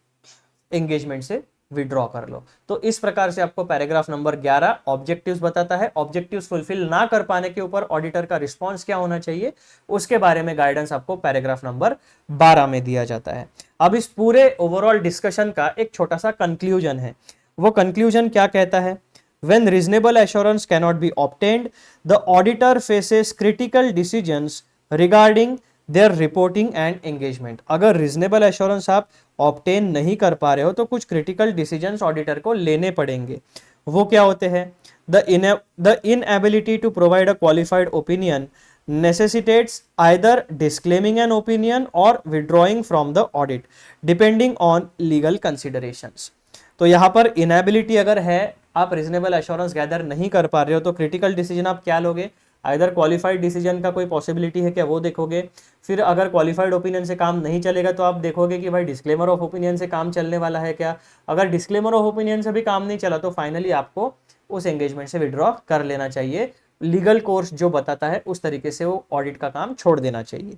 S1: एंगेजमेंट से विड्रॉ कर लो। तो इस प्रकार से आपको पैराग्राफ नंबर 11 ऑब्जेक्टिव्स बताता है। ऑब्जेक्टिव्स फुलफिल ना कर पाने के ऊपर ऑडिटर का रिस्पांस क्या होना चाहिए उसके बारे में गाइडेंस आपको पैराग्राफ नंबर 12 में दिया जाता है। अब इस पूरे ओवरऑल डिस्कशन का एक छोटा सा कंक्लूजन है। वो कंक्लूजन क्या कहता है? When reasonable assurance cannot be obtained, the auditor faces critical decisions regarding their reporting and engagement. अगर reasonable assurance आप ऑब्टेन नहीं कर पा रहे हो तो कुछ क्रिटिकल डिसीजंस ऑडिटर को लेने पड़ेंगे। वो क्या होते हैं? The inability to provide a qualified opinion necessitates either disclaiming an opinion or withdrawing from the audit depending on legal considerations. तो यहां पर इनएबिलिटी अगर है, आप रीजनेबल एश्योरेंस गैदर नहीं कर पा रहे हो तो क्रिटिकल डिसीजन आप क्या लोगे? आइदर क्वालिफाइड डिसीजन का कोई पॉसिबिलिटी है क्या वो देखोगे, फिर अगर क्वालिफाइड ओपिनियन से काम नहीं चलेगा तो आप देखोगे कि भाई डिस्क्लेमर ऑफ ओपिनियन से काम चलने वाला है क्या। अगर डिस्क्लेमर ऑफ ओपिनियन से भी काम नहीं चला तो फाइनली आपको उस एंगेजमेंट से विड्रॉ कर लेना चाहिए। लीगल कोर्स जो बताता है उस तरीके से वो ऑडिट का काम छोड़ देना चाहिए।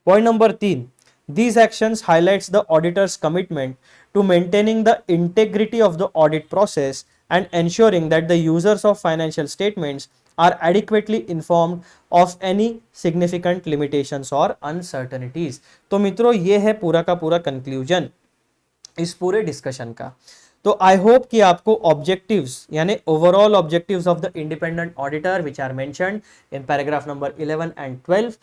S1: Point number 3, these actions highlights the auditor's commitment to maintaining the integrity of the audit process and ensuring that the users of financial statements are adequately informed of any significant limitations or uncertainties. तो मित्रों ये है पूरा का पूरा conclusion. इस पूरे discussion का। तो आई होप कि आपको ऑब्जेक्टिव्स यानी overall objectives of the independent auditor which are mentioned in paragraph number 11 and 12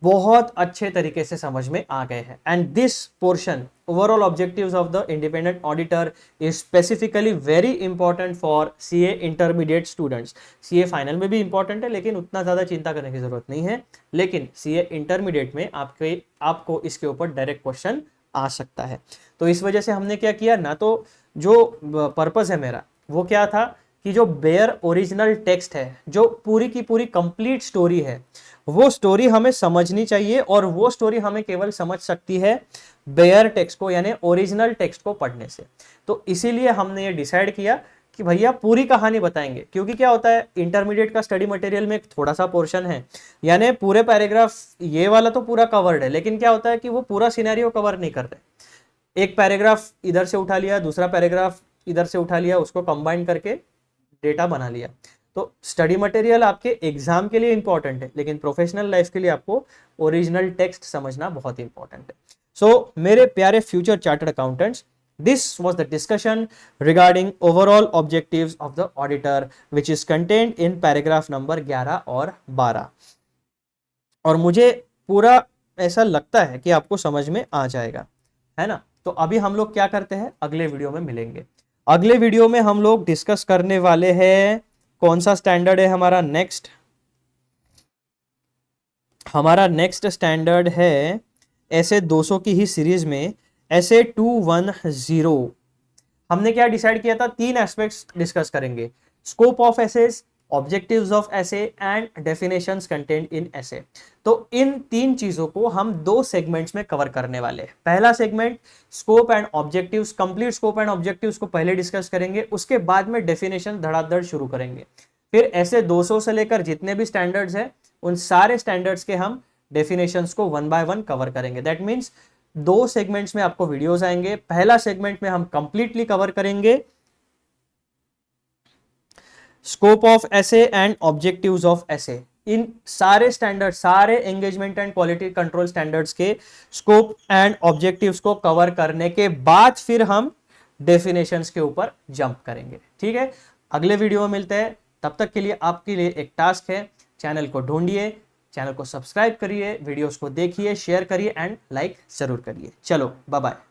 S1: बहुत अच्छे तरीके से समझ में आ गए हैं। And this portion overall objectives of the independent auditor is specifically very important for CA intermediate students. CA final में भी इंपॉर्टेंट है, लेकिन उतना ज्यादा चिंता करने की जरूरत नहीं है। लेकिन सीए इंटरमीडिएट में आपको इसके ऊपर डायरेक्ट क्वेश्चन आ सकता है। तो इस वजह से हमने क्या किया ना, तो जो पर्पस है मेरा वो क्या था कि जो बेयर ओरिजिनल टेक्स्ट है, जो पूरी की पूरी कंप्लीट स्टोरी है, वो स्टोरी हमें समझनी चाहिए। और वो स्टोरी हमें केवल समझ सकती है बेयर टेक्स्ट को यानी ओरिजिनल टेक्स्ट को पढ़ने से। तो इसीलिए हमने ये डिसाइड किया कि भैया पूरी कहानी बताएंगे, क्योंकि क्या होता है इंटरमीडिएट का स्टडी मटेरियल में एक थोड़ा सा पोर्शन है, यानी पूरे पैराग्राफ ये वाला तो पूरा कवर्ड है, लेकिन क्या होता है कि वो पूरा सिनेरियो कवर नहीं करते। एक पैराग्राफ इधर से उठा लिया, दूसरा पैराग्राफ इधर से उठा लिया, उसको कंबाइन करके डेटा बना लिया। तो स्टडी मटेरियल आपके एग्जाम के लिए इंपॉर्टेंट है, लेकिन प्रोफेशनल लाइफ के लिए आपको ओरिजिनल टेक्स्ट समझना बहुत इंपॉर्टेंट है। सो मेरे प्यारे future chartered accountants, this was the discussion regarding overall objectives of the auditor which is contained in paragraph number 11 और 12। और मुझे पूरा ऐसा लगता है कि आपको समझ में आ जाएगा, है ना। तो अभी हम लोग क्या करते हैं, अगले वीडियो में मिलेंगे। अगले वीडियो में हम लोग डिस्कस करने वाले हैं कौन सा स्टैंडर्ड है हमारा नेक्स्ट। हमारा नेक्स्ट स्टैंडर्ड है ऐसे 200 की ही सीरीज में ऐसे 210। हमने क्या डिसाइड किया था, 3 एस्पेक्ट्स डिस्कस करेंगे, scope of SAs, objectives of SA and definitions content in SA. तो इन 3 चीजों को हम 2 सेगमेंट्स में कवर करने वाले हैं। पहला segment scope and objectives, complete scope and objectives को पहले डिस्कस करेंगे, उसके बाद में डेफिनेशन धड़ाधड़ शुरू करेंगे। फिर ऐसे 200 से लेकर जितने भी स्टैंडर्ड्स हैं उन सारे स्टैंडर्ड्स के हम डेफिनेशंस को 1 बाय 1 कवर करेंगे। दैट मीन्स 2 सेगमेंट्स में आपको वीडियोस आएंगे। पहला सेगमेंट में हम कंप्लीटली कवर करेंगे scope of SA and objectives of SA. इन सारे स्टैंडर्ड, सारे engagement and quality control standards के स्कोप एंड ऑब्जेक्टिव्स को कवर करने के बाद फिर हम डेफिनेशंस के ऊपर जंप करेंगे। ठीक है, अगले वीडियो में मिलते हैं। तब तक के लिए आपके लिए एक टास्क है, चैनल को ढूंढिए, चैनल को सब्सक्राइब करिए, वीडियोस को देखिए, शेयर करिए एंड लाइक जरूर करिए। चलो बाय बाय।